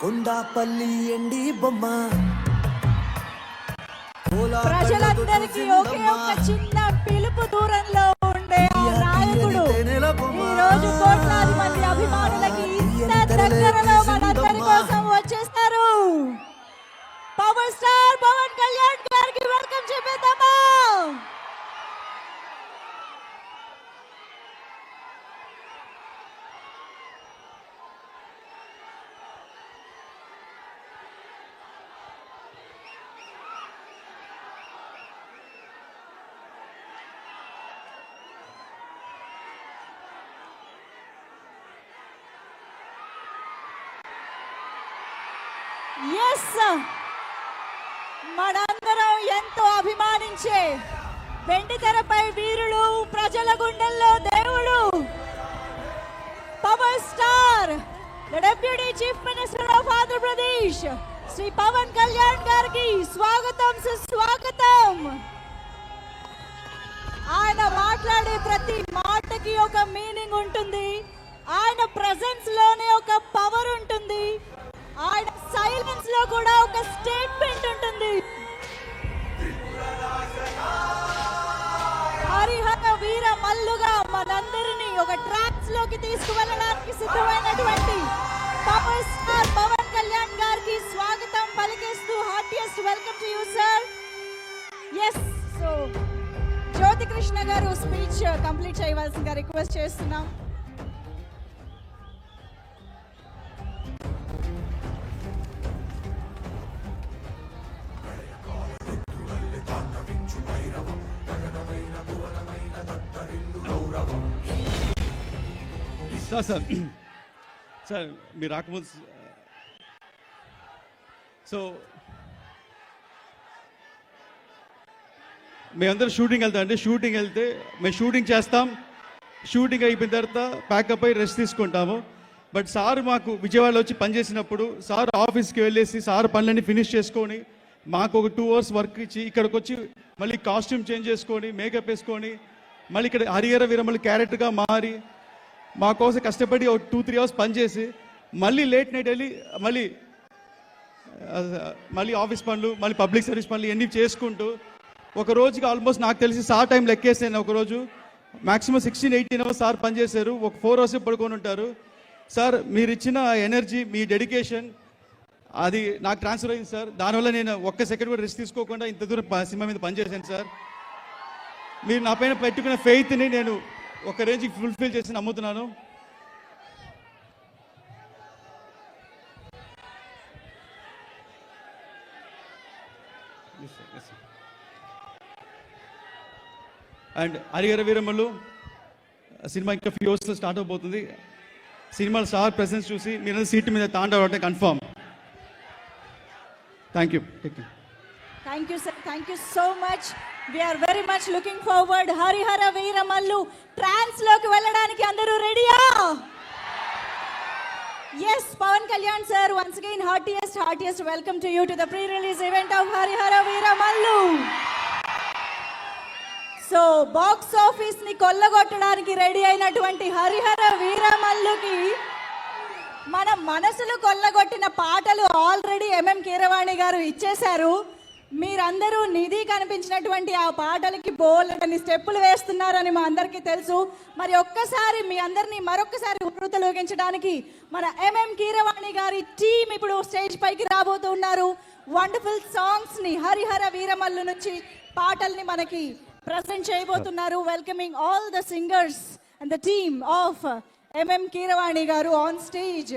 కొండాపల్లి ఎండి బొమ్మ ప్రజలందరికీ ఒకే ఒక చిన్న పిలుపు దూరంలో ఉండే ఆ నాయకుడు ఈ రోజు కోట్లాది మంది అభిమానులకి ఇంత దగ్గరలో మనందరి కోసం వచ్చేస్తారు. పవర్ స్టార్ పవన్ కళ్యాణ్ గారికి వెల్కమ్ చెప్పేద్దామా? మనందరం ఎంతో అభిమానించే వెండి తెరపై వీరుడు, ప్రజల గుండెల్లో దేవుడు, power star the deputy chief minister of Andhra Pradesh Shri Pawan Kalyan గారికి స్వాగతం, సుస్వాగతం. ఆయన మాట్లాడే ప్రతి మాటకి ఒక మీనింగ్ ఉంటుంది. ఆయన ప్రెజెన్స్ లోనే ఒక పవర్ ఉంటుంది. ఆయన సైలెన్స్ లో కూడా ఒక స్టేట్మెంట్ ఉంటుంది. హరిహర వీర మల్లుగా మనందరినీ ఒక ట్రాక్స్ లోకి తీసుకువెళ్ళడానికి సిద్ధమైనటువంటి పవర్ స్టార్ పవన్ కళ్యాణ్ గారికి స్వాగతం పలికేస్తూ heartiest welcome to you sir. Yes, so Jyothi Krishna garu speech complete చేయవలసిందిగా రిక్వెస్ట్ చేస్తున్నాం. సార్ మీరు రాకముందు సో మేమందరం షూటింగ్ వెళ్తాం అండి. షూటింగ్ వెళ్తే మేము షూటింగ్ చేస్తాం. షూటింగ్ అయిపోయిన తర్వాత ప్యాకప్ అయి రెస్ట్ తీసుకుంటాము. బట్ సార్ మాకు విజయవాడలో వచ్చి పనిచేసినప్పుడు సార్ ఆఫీస్కి వెళ్ళేసి సార్ పనులన్నీ ఫినిష్ చేసుకొని మాకు ఒక 2 hours వర్క్ ఇచ్చి ఇక్కడికి వచ్చి మళ్ళీ కాస్ట్యూమ్ చేంజ్ చేసుకొని మేకప్ వేసుకొని మళ్ళీ ఇక్కడ హరిహర వీరమల్లు క్యారెక్టర్గా మారి మా కోసం కష్టపడి ఒక 2-3 hours పనిచేసి మళ్ళీ లేట్ నైట్ వెళ్ళి మళ్ళీ ఆఫీస్ పనులు, మళ్ళీ పబ్లిక్ సర్వీస్ పనులు ఇవన్నీ చేసుకుంటూ ఒక రోజుకి ఆల్మోస్ట్ నాకు తెలిసి సార్ టైం లెక్కేసాను. ఒకరోజు మ్యాక్సిమం 16-18 hours సార్ పనిచేశారు. ఒక 4 hours పడుకొని ఉంటారు. సార్ మీరు ఇచ్చిన ఎనర్జీ, మీ డెడికేషన్ అది నాకు ట్రాన్స్ఫర్ అయింది సార్. దానివల్ల నేను ఒక్క సెకండ్ కూడా రెస్ట్ తీసుకోకుండా ఇంత దూరం సినిమా మీద పనిచేశాను సార్. మీరు నా పైన పెట్టుకున్న ఫెయిత్ని నేను ఒక రేంజ్కి ఫుల్ఫిల్ చేసి నమ్ముతున్నాను. అండ్ హరిహర వీరమల్లు సినిమా ఇంకా ఫ్యూ అవర్స్లో స్టార్ట్ అవబోతుంది. సినిమాలో స్టార్ ప్రెసెన్స్ చూసి మీరు సీట్ మీద తాండవడం confirm. Thank you. Thank you sir, thank you so much. We're very much looking forward. Harihara Veeramallu trance లోకి వెళ్ళడానికి అందరూ రెడీయా? Yes, Pavan Kalyan sir, once again heartiest welcome to you to the pre release event of Harihara Veeramallu. So box office ని కొల్లగొట్టడానికి ready అయినటువంటి హరిహర వీరమల్లుకి మన మనసులు కొల్లగొట్టిన పాటలు ఆల్రెడీ ఎంఎం కీరవాణి గారు ఇచ్చేశారు. మీరందరూ నిధి కనిపించినటువంటి ఆ పాటలకి బోల్డని స్టెప్పులు వేస్తున్నారని మా అందరికీ తెలుసు. మరి ఒక్కసారి మీ అందరినీ మరొక్కసారి ఉర్రూతలూగించడానికి మన ఎంఎం కీరవాణి గారి టీం ఇప్పుడు స్టేజ్ పైకి రాబోతున్నారు. వండర్ఫుల్ సాంగ్స్ ని హరిహర వీరమల్లు నుంచి పాటల్ని మనకి ప్రెజెంట్ చేయబోతున్నారు. Welcoming all the singers and the team of MM Keeravani garu on stage.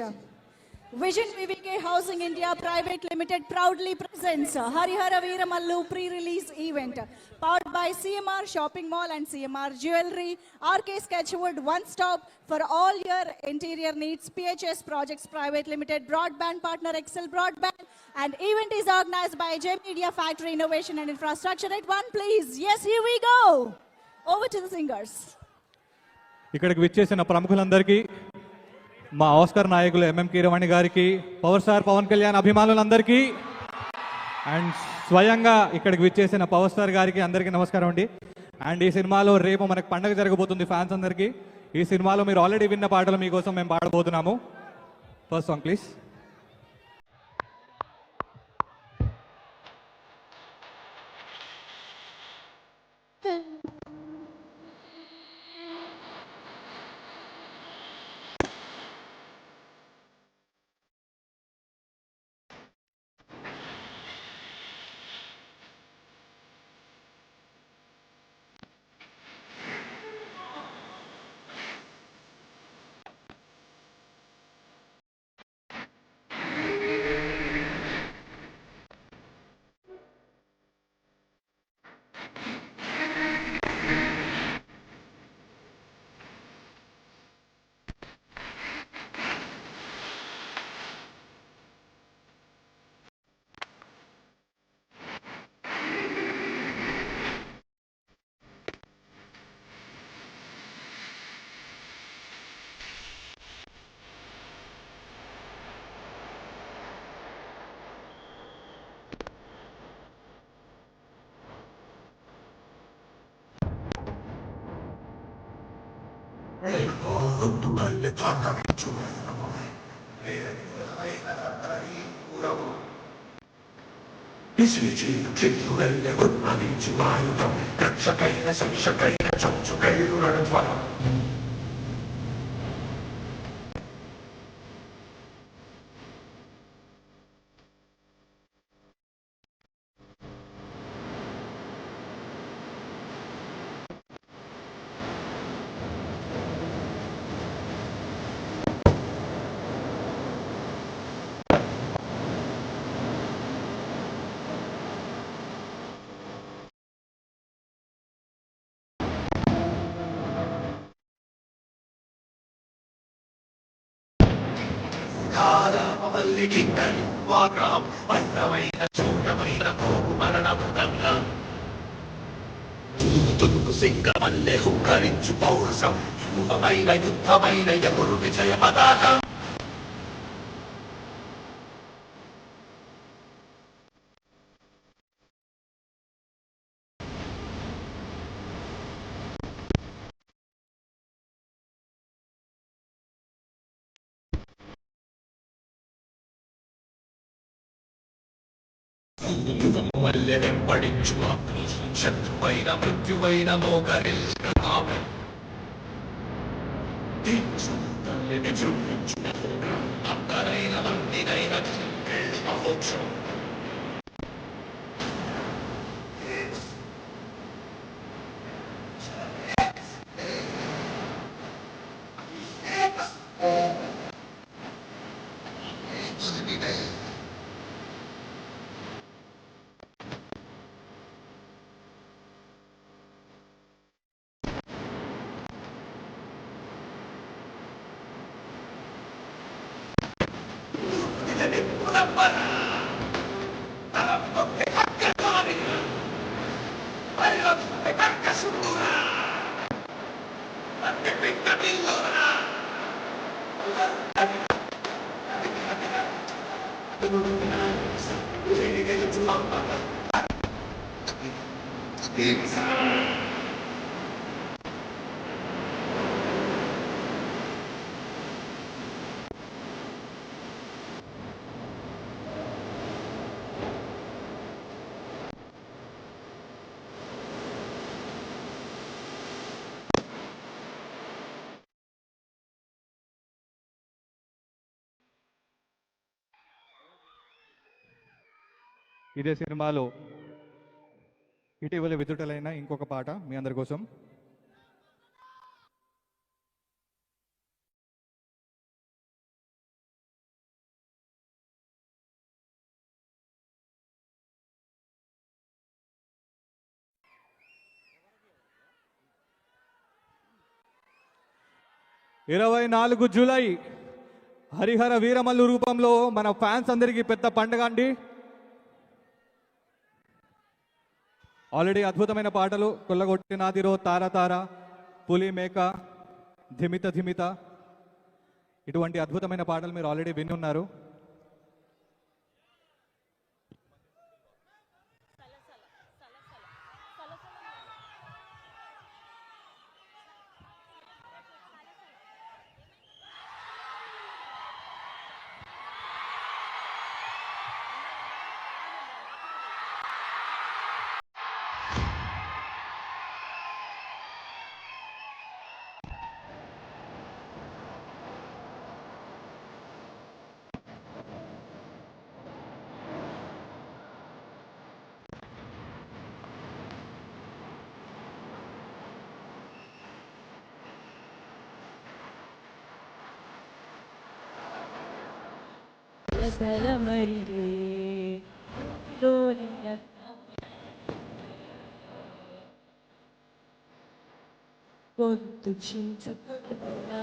Vision VVK Housing India Private Limited proudly presents Harihara Veeramallu pre-release event powered by CMR Shopping Mall and CMR Jewelry, RK Sketchwood, one stop for all your interior needs, PHS Projects Private Limited, broadband partner Excel Broadband, and event is organized by J Media Factory Innovation and Infrastructure at One Please. Yes, here we go. Over to the singers. ఇక్కడికి విచ్చేసిన ప్రముఖులందరికీ, మా Oscar నాయకులు MM Keeravani గారికి, power star Pavan Kalyan అభిమానులందరికీ and స్వయంగా ఇక్కడికి విచ్చేసిన power star గారికి అందరికీ నమస్కారం అండి. అండ్ ఈ సినిమాలో రేపు మనకు పండగ జరగబోతుంది ఫ్యాన్స్ అందరికీ. ఈ సినిమాలో మీరు ఆల్రెడీ విన్న పాటలు మీకోసం మేము పాడబోతున్నాము. First song please. చిత్తుగల్లె ఉన్మదించు ఆయుధం రక్షకైన శిక్షకైన చంచుకైలు నడుధ్వరం కాలమల్లికిందని వాగ్రహం అందమైన చూడమైన కోపు మరణముదంగా తులుకు సింగమల్లె హుక్కరించు పౌరుషం యుగమైన యుద్ధమైన ఎగురు విజయ పతాక మల్లె వెంబడించు అగ్ని శత్రువైన మృత్యువైన మోకరిల్చిన కామె తల్లిని చూపించు అక్కడైన మందినైన మోక్షం ఇదే సినిమాలో ఇటీవల విడుదలైన ఇంకొక పాట మీ అందరి కోసం. 24 జూలై హరిహర వీరమల్లు రూపంలో మన ఫ్యాన్స్ అందరికీ పెద్ద పండుగ అండి. ఆల్రెడీ అద్భుతమైన పాటలు కొల్లగొట్టినాదిరో తార తార, పులి మేక, ధిమిత ధిమిత, ఇటువంటి అద్భుతమైన పాటలు మీరు already వినున్నారు. Quanto tinta perdona.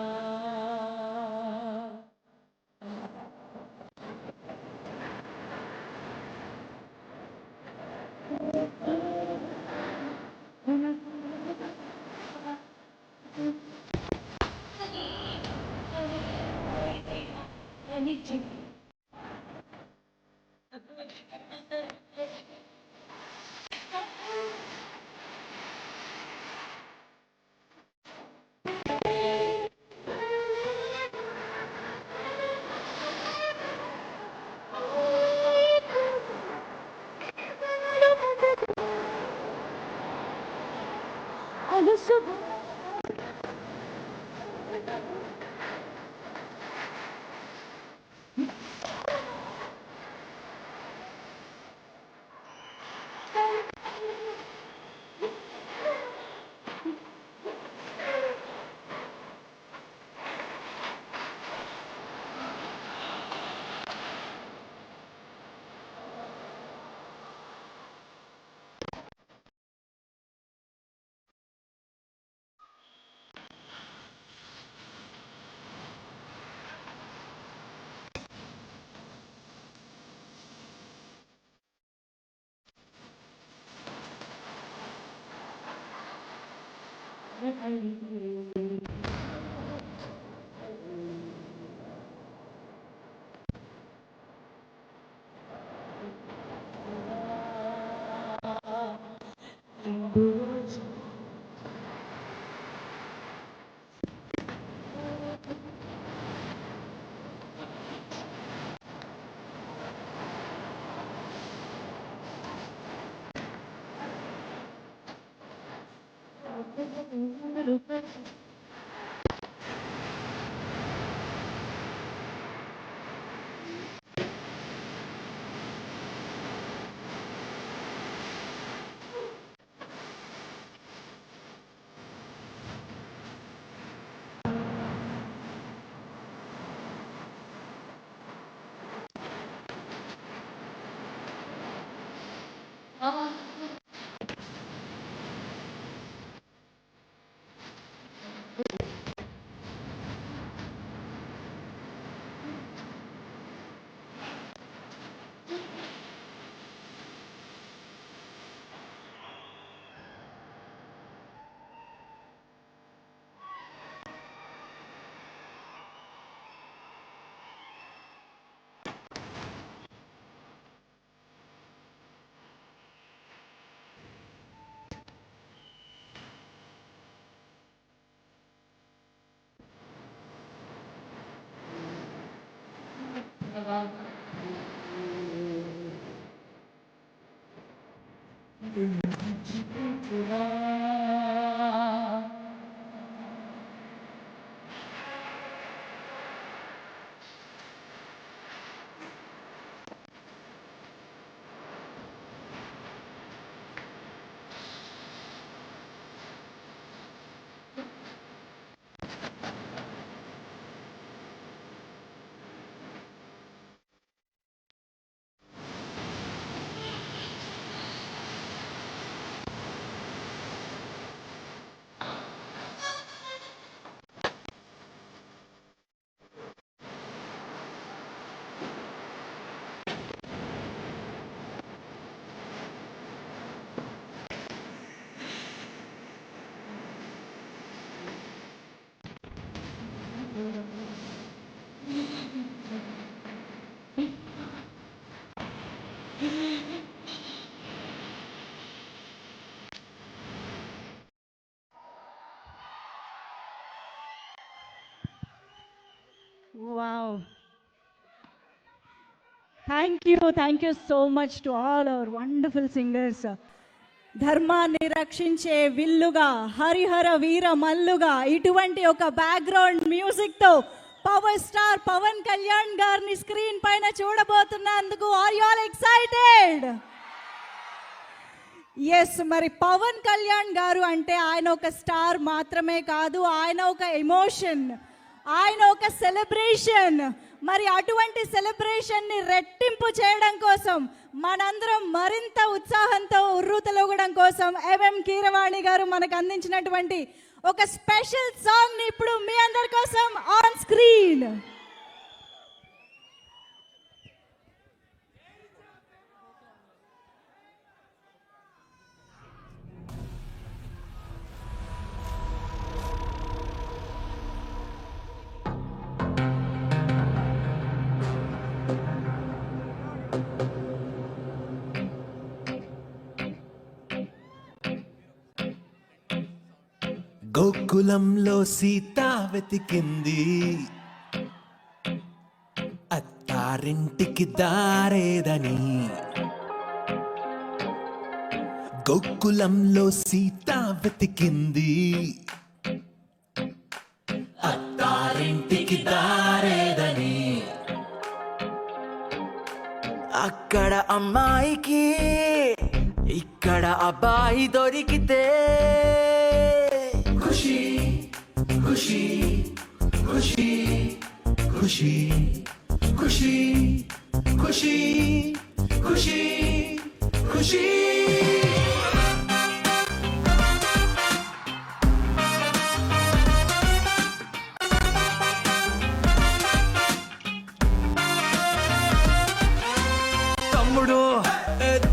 Wow. Thank you so much to all our wonderful singers. ధర్మాన్ని రక్షించే విల్లుగా హరిహర వీర మల్లుగా ఇటువంటి ఒక బ్యాక్గ్రౌండ్ మ్యూజిక్ తో పవర్ స్టార్ పవన్ కళ్యాణ్ గారిని స్క్రీన్ పైన చూడబోతున్నందుకు are you all excited? Yes, మరి పవన్ కళ్యాణ్ గారు అంటే ఆయన ఒక స్టార్ మాత్రమే కాదు, ఆయన ఒక ఎమోషన్, ఆయన ఒక సెలబ్రేషన్. మరి అటువంటి సెలబ్రేషన్ని రెట్టింపు చేయడం కోసం మనందరం మరింత ఉత్సాహంతో ఉర్రూతలూగడం కోసం ఎంఎం కీరవాణి గారు మనకు అందించినటువంటి ఒక స్పెషల్ సాంగ్ ని ఇప్పుడు మీ అందరి కోసం ఆన్ స్క్రీన్. గోకులంలో సీత వెతికింది, అత్తారింటికి దారేదని. గోకులంలో సీత వెతికింది, అత్తారింటికి దారేదని. అక్కడ అమ్మాయికి ఇక్కడ అబ్బాయి దొరికితే ఖుషి ఖుషి ఖుషి ఖుషి ఖుషి ఖుషి ఖుషి ఖుషి. తమ్ముడు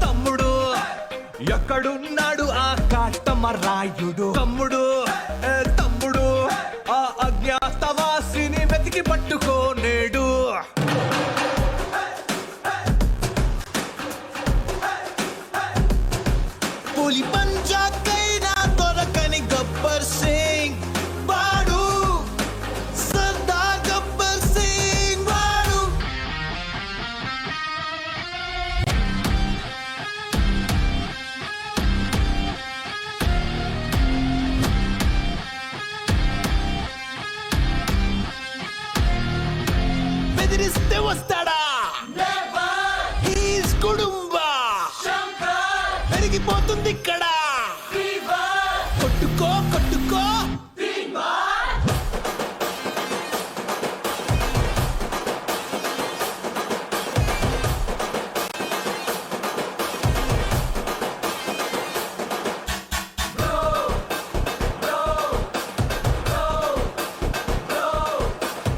తమ్ముడు ఎక్కడున్నాడు ఆ కాటమరాయుడు? తమ్ముడు వెతికి పట్టుకో నేడు. పులి పంజాకైనా దొరకని గబ్బర్ సింగ్ వాడు, సర్దార్ గబ్బర్ సింగ్ వాడు. బెదిరిస్తే వస్తాడా? హీస్ కుడుంబా పెరిగిపోతుంది ఇక్కడ. కొట్టుకో కొట్టుకో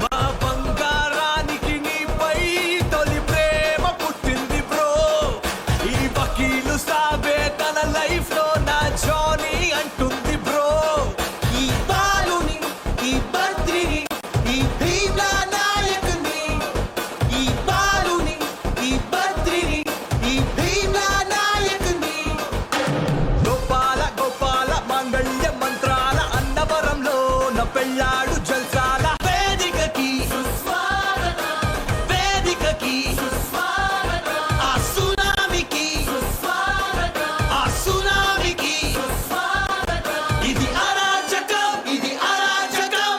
మా బంగారానికి నీపై తొలి ప్రేమ పుట్టింది బ్రో. ఈ వకీలు సాబే తన లైఫ్ లో నా జానీ అంటుంది బ్రో. ఈ బాలుని, ఈ బద్రిని, ఈ భీమ్లా నాయకుని, ఈ బాలుని, ఈ బద్రిని, ఈ భీమ్లా నాయకుని. గోపాల గోపాల మాంగళ్య మంత్రాల అన్నవరంలో నా పెళ్ళాడు జల్సాల. వేదికకి వేదికకి ఆ సునామికి ఆ సునామికి ఇది అరాచకం, ఇది అరాచకం.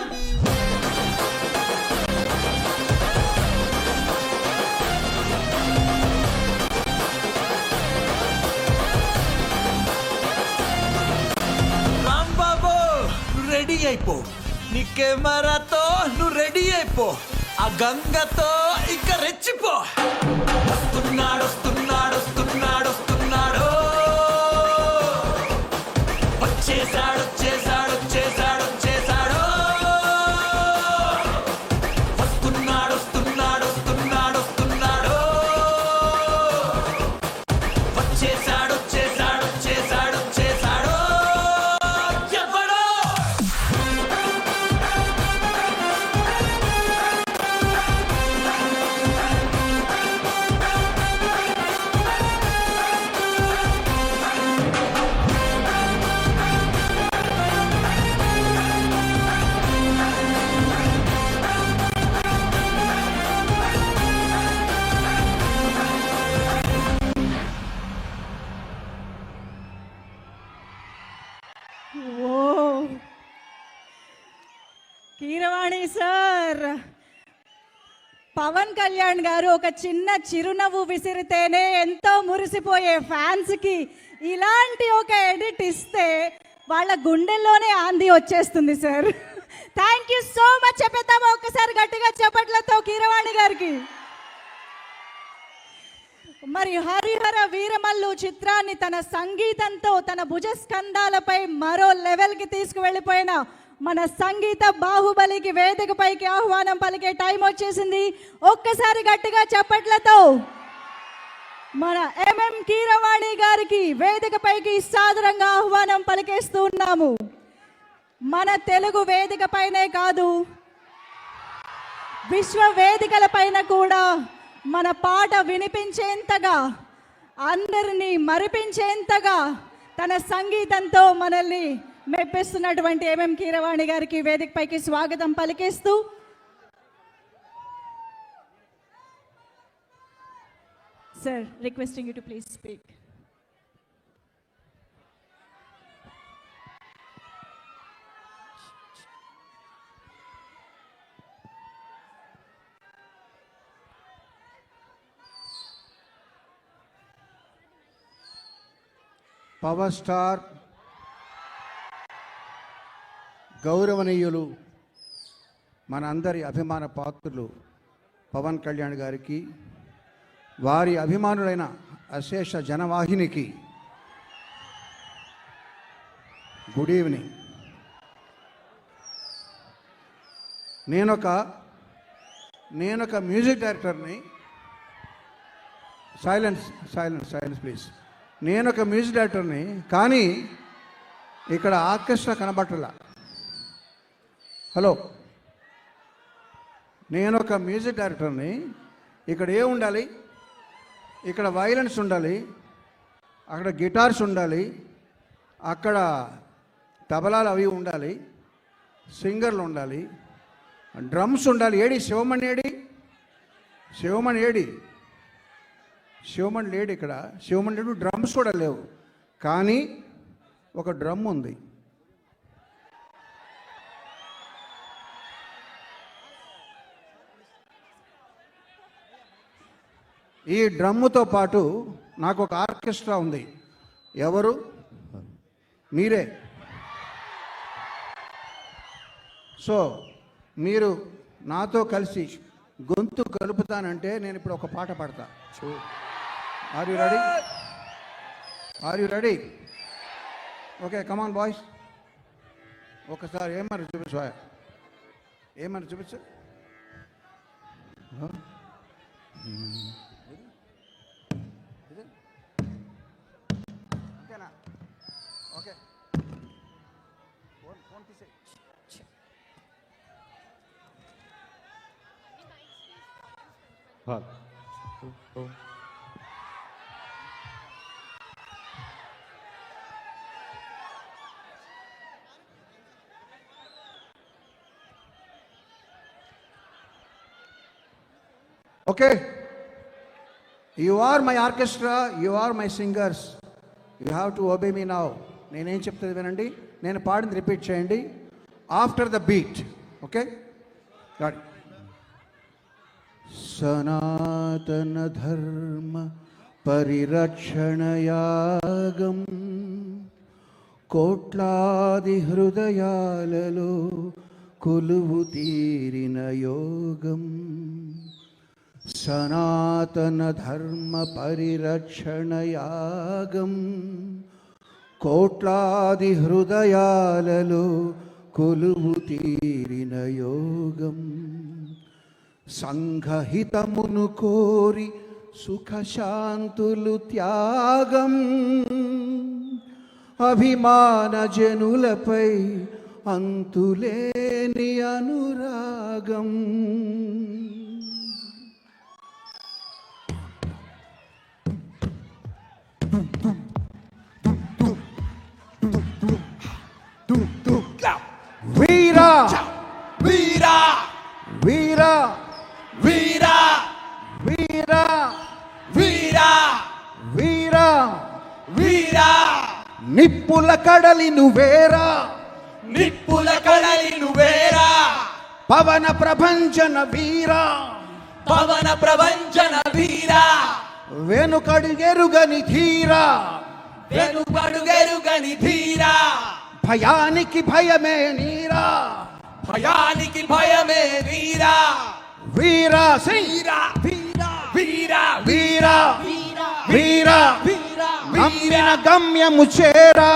రాంబాబు నువ్వు రెడీ అయిపో, నీ కెమెరాతో నువ్వు రెడీ అయిపో, ఆ గంగతో ఇక రెచ్చిపో. వస్తున్నాడు వస్తున్నాడు వస్తున్నాడు వస్తున్నాడు, వచ్చేసాడు వచ్చేసాడు వచ్చేసాడు వచ్చేసాడు. వస్తున్నాడు వస్తున్నాడు వస్తున్నాడు వస్తున్నాడు, వచ్చేసాడు వచ్చేసాడు వచ్చేసాడు వచ్చేసాడు. ఎవడో ఓ కీరవాణి సార్, పవన్ కళ్యాణ్ గారు ఒక చిన్న చిరునవ్వు విసిరితేనే ఎంతో మురిసిపోయే ఫ్యాన్స్ కి ఇలాంటి ఒక ఎడిట్ ఇస్తే వాళ్ళ గుండెల్లోనే ఆంది వచ్చేస్తుంది sir. Thank you so much. చెప్పేద్దామా ఒక్కసారి గట్టిగా చప్పట్లతో కీరవాణి గారికి. మరి హరిహర వీరమల్లు చిత్రాన్ని తన సంగీతంతో తన భుజస్కంధాలపై మరో లెవెల్కి తీసుకువెళ్ళిపోయిన మన సంగీత బాహుబలికి వేదికపైకి ఆహ్వానం పలికే టైం వచ్చేసింది. ఒక్కసారి గట్టిగా చప్పట్లతో మన ఎంఎం కీరవాణి గారికి వేదికపైకి సాదరంగా ఆహ్వానం పలికేస్తూ ఉన్నాము. మన తెలుగు వేదికపైనే కాదు, విశ్వ వేదికల పైన కూడా మన పాట వినిపించేంతగా, అందరినీ మరిపించేంతగా తన సంగీతంతో మనల్ని మెప్పిస్తున్నటువంటి ఎంఎం కీరవాణి గారికి వేదికపైకి స్వాగతం పలికేస్తూ sir, requesting you to please speak. Power star గౌరవనీయులు మన అందరి అభిమాన పాత్రులు పవన్ కళ్యాణ్ గారికి, వారి అభిమానులైన అశేష జనవాహినికి గుడ్ ఈవినింగ్. నేనొక మ్యూజిక్ డైరెక్టర్ని. Silence silence silence please. నేనొక మ్యూజిక్ డైరెక్టర్ని, కానీ ఇక్కడ ఆర్కెస్ట్రా కనబట్టలా. హలో, నేను ఒక మ్యూజిక్ డైరెక్టర్ని. ఇక్కడ ఏ ఉండాలి? ఇక్కడ వైలెన్స్ ఉండాలి, అక్కడ గిటార్స్ ఉండాలి, అక్కడ తబలాలు అవి ఉండాలి, సింగర్లు ఉండాలి, డ్రమ్స్ ఉండాలి. ఏడి శివమణి? ఏడి శివమణి? ఏడి శివమణి? లేడు ఇక్కడ. శివమణి లేడు, డ్రమ్స్ కూడా లేవు. కానీ ఒక డ్రమ్ ఉంది. ఈ డ్రమ్ముతో పాటు నాకు ఒక ఆర్కెస్ట్రా ఉంది. ఎవరు? మీరే. సో మీరు నాతో కలిసి గొంతు కలుపుతానంటే నేను ఇప్పుడు ఒక పాట పాడతా. Are you ready? Are you ready? Okay, come on boys. ఒకసారి ఏమని చూపించు, ఏమని చూపించు. అంతేనా? ఓకే, ఫోన్ తీసే. Okay, you are my orchestra, you are my singers. You have to obey me now. నేనేం చెప్తుంది వినండి, నేను పాడింది రిపీట్ చేయండి ఆఫ్టర్ ద బీట్. ఓకే, గాడి. సనాతన ధర్మ పరిరక్షణయాగం కోట్లాది హృదయాలలో కొలువు తీరిన యోగం. సనాతన ధర్మ పరిరక్షణయాగం కోట్లాది హృదయాలలో కొలువు తీరిన యోగం. సంఘహితమును కోరి సుఖశాంతులు త్యాగం. అభిమాన జనులపై అంతులేని అనురాగం. వీరా వీరా వీరా వీరా వీరా వీరా వీరా వీరా నిప్పుల కడలి నువ్వేరా, నిప్పుల కడలి నువ్వేరా, పవన ప్రభంజన వీరా, పవన ప్రవంచన వీరా, వెనుకడుగెరుగని ధీరా, వెనుకడుగెరుగని ధీరా, భయానికి భయమే నీరా, భయానికి భయమే వీరా, వీరా సింగ్ వీరా వీరా వీరా వీరా వీరా వీరా నమ్మిన గమ్యము చేరా,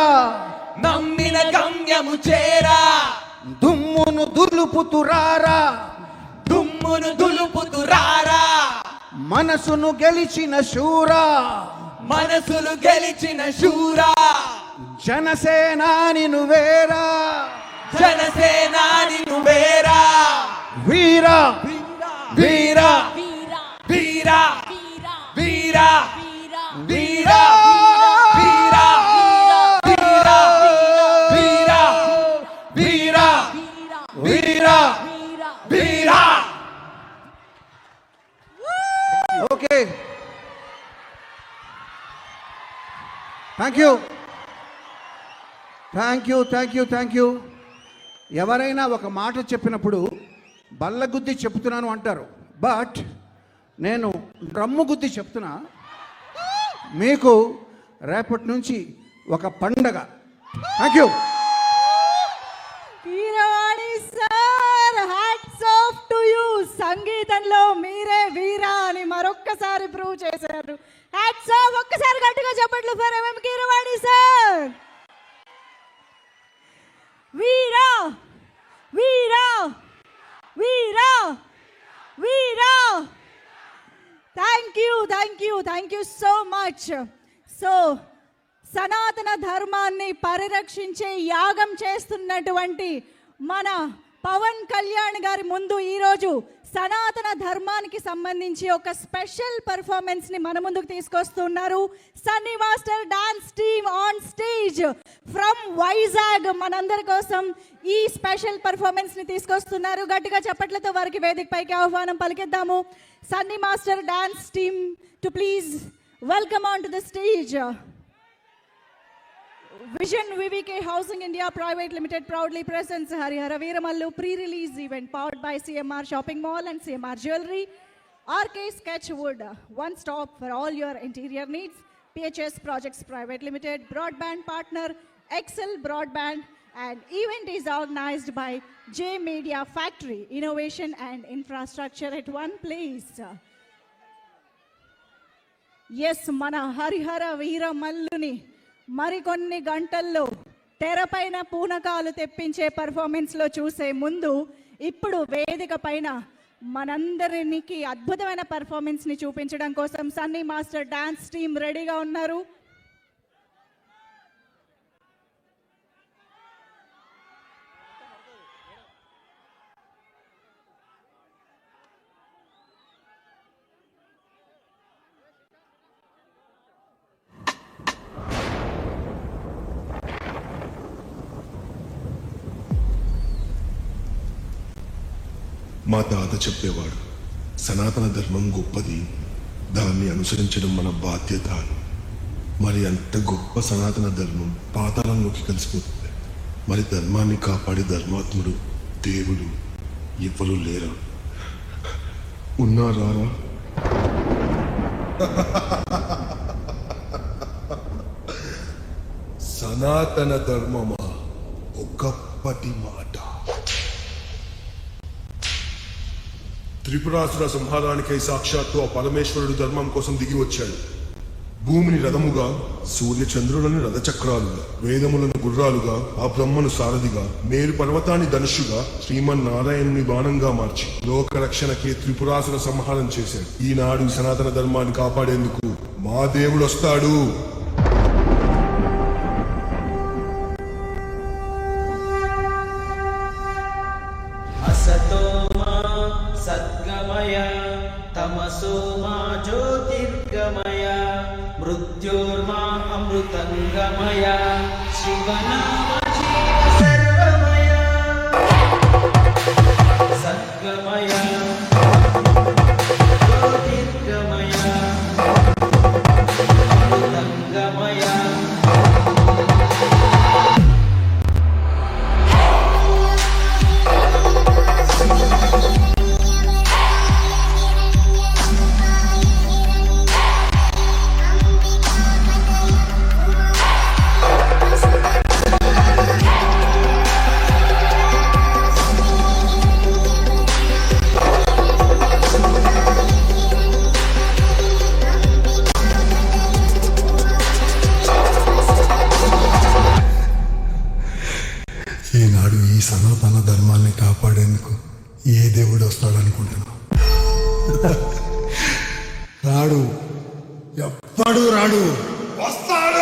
నమ్మిన గమ్యము చేరా, దుమ్మును దులుపుతురారా, దుమ్మును దులుపుతురారా, మనసును గెలిచిన శూరా, మనసులు గెలిచిన శూరా, జనసేనాని నువ్వేరా, జనసేనాని నువ్వేరా, వీరా వీరా వీరా వీరా వీరా వీరా వీరా వీరా వీరా వీరా వీరా. Okay, thank you thank you thank you thank you. ఎవరైనా ఒక మాట చెప్పినప్పుడు బల్లగుద్ది చెప్తున్నాను అంటారు, బట్ నేను డ్రమ్ము గుద్ది చెప్తున్నా. మీకు రేపటి నుంచి ఒక పండగ. Thank you. Keeravani sir, hats off to you. సంగీతంలో మీరే వీరా అని మరొక్కసారి ప్రూవ్ చేశారు. Hats off. ఒక్కసారి గట్టిగా చెప్పట్లు ఫర్ ఎంఎం కీరవాణి సార్. వీరా వీరా వీరా వీరా. Thank you so much. So సనాతన ధర్మాన్ని పరిరక్షించే యాగం చేస్తున్నటువంటి మన పవన్ కళ్యాణ్ గారి ముందు ఈరోజు సనాతన ధర్మానికి సంబంధించి ఒక స్పెషల్ పర్ఫార్మెన్స్ ని మన ముందుకు తీసుకొస్తున్నారు Sunny master dance team on stage from Vizag. మనందరి కోసం ఈ స్పెషల్ పర్ఫార్మెన్స్ ని తీసుకొస్తున్నారు. గట్టిగా చప్పట్లతో వారికి వేదిక పైకి ఆహ్వానం పలికిద్దాము. Sunny master dance team to please welcome on to the stage. Vision VVK Housing India Private Limited proudly presents Harihara Veeramallu pre-release event powered by CMR Shopping Mall and CMR Jewelry. RK Sketchwood, one stop for all your interior needs. PHS Projects Private Limited, broadband partner Excel Broadband, and event is organized by J Media Factory, innovation and infrastructure at one place. Yes, mana Harihara Veeramalluni మరికొన్ని గంటల్లో తెరపైన పూనకాలు తెప్పించే పర్ఫార్మెన్స్లో చూసే ముందు ఇప్పుడు వేదిక పైన మనందరికి అద్భుతమైన పర్ఫార్మెన్స్ని చూపించడం కోసం సన్నీ మాస్టర్ డాన్స్ టీమ్ రెడీగా ఉన్నారు. మా తాత చెప్పేవాడు, సనాతన ధర్మం గొప్పది, దాన్ని అనుసరించడం మన బాధ్యత. మరి అంత గొప్ప సనాతన ధర్మం పాతాళంలోకి కలిసిపోతుంది. మరి ధర్మాన్ని కాపాడే ధర్మాత్ముడు దేవుడు ఎవరు లేరా? ఉన్నారా? సనాతన ధర్మమా ఒకప్పటి మాట. త్రిపురాసుర సంహారానికై సాక్షాత్తు ఆ పరమేశ్వరుడు ధర్మం కోసం దిగి వచ్చాడు. భూమిని రథముగా, సూర్య చంద్రులను రథచక్రాలుగా, వేదములను గుర్రాలుగా, ఆ బ్రహ్మను సారథిగా, మేరు పర్వతాన్ని ధనుషుగా, శ్రీమన్నారాయణుని బాణంగా మార్చి లోకరక్షణకే త్రిపురాసుర సంహారం చేశాడు. ఈనాడు సనాతన ధర్మాన్ని కాపాడేందుకు మా దేవుడు వస్తాడు. సద్గమయ తమసో మా జ్యోతిర్గమయ మృత్యోర్మా అమృతంగమయ శివనామ జీవ సర్వమయ సద్గమయ జ్యోతిర్గమయ అమృతంగమయ. ఈనాడు ఈ సనాతన ధర్మాన్ని కాపాడేందుకు ఏ దేవుడు వస్తాడనుకుంటున్నా? రాడు, ఎప్పుడు రాడు. వస్తాడు.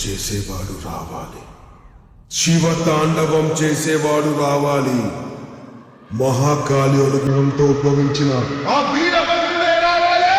చేసేవాడు రావాలి. శివ తాండవం చేసేవాడు రావాలి. మహాకాళి అనుగ్రహంతో ఉద్భవించిన ఆ వీరభద్రుడే రావాలి.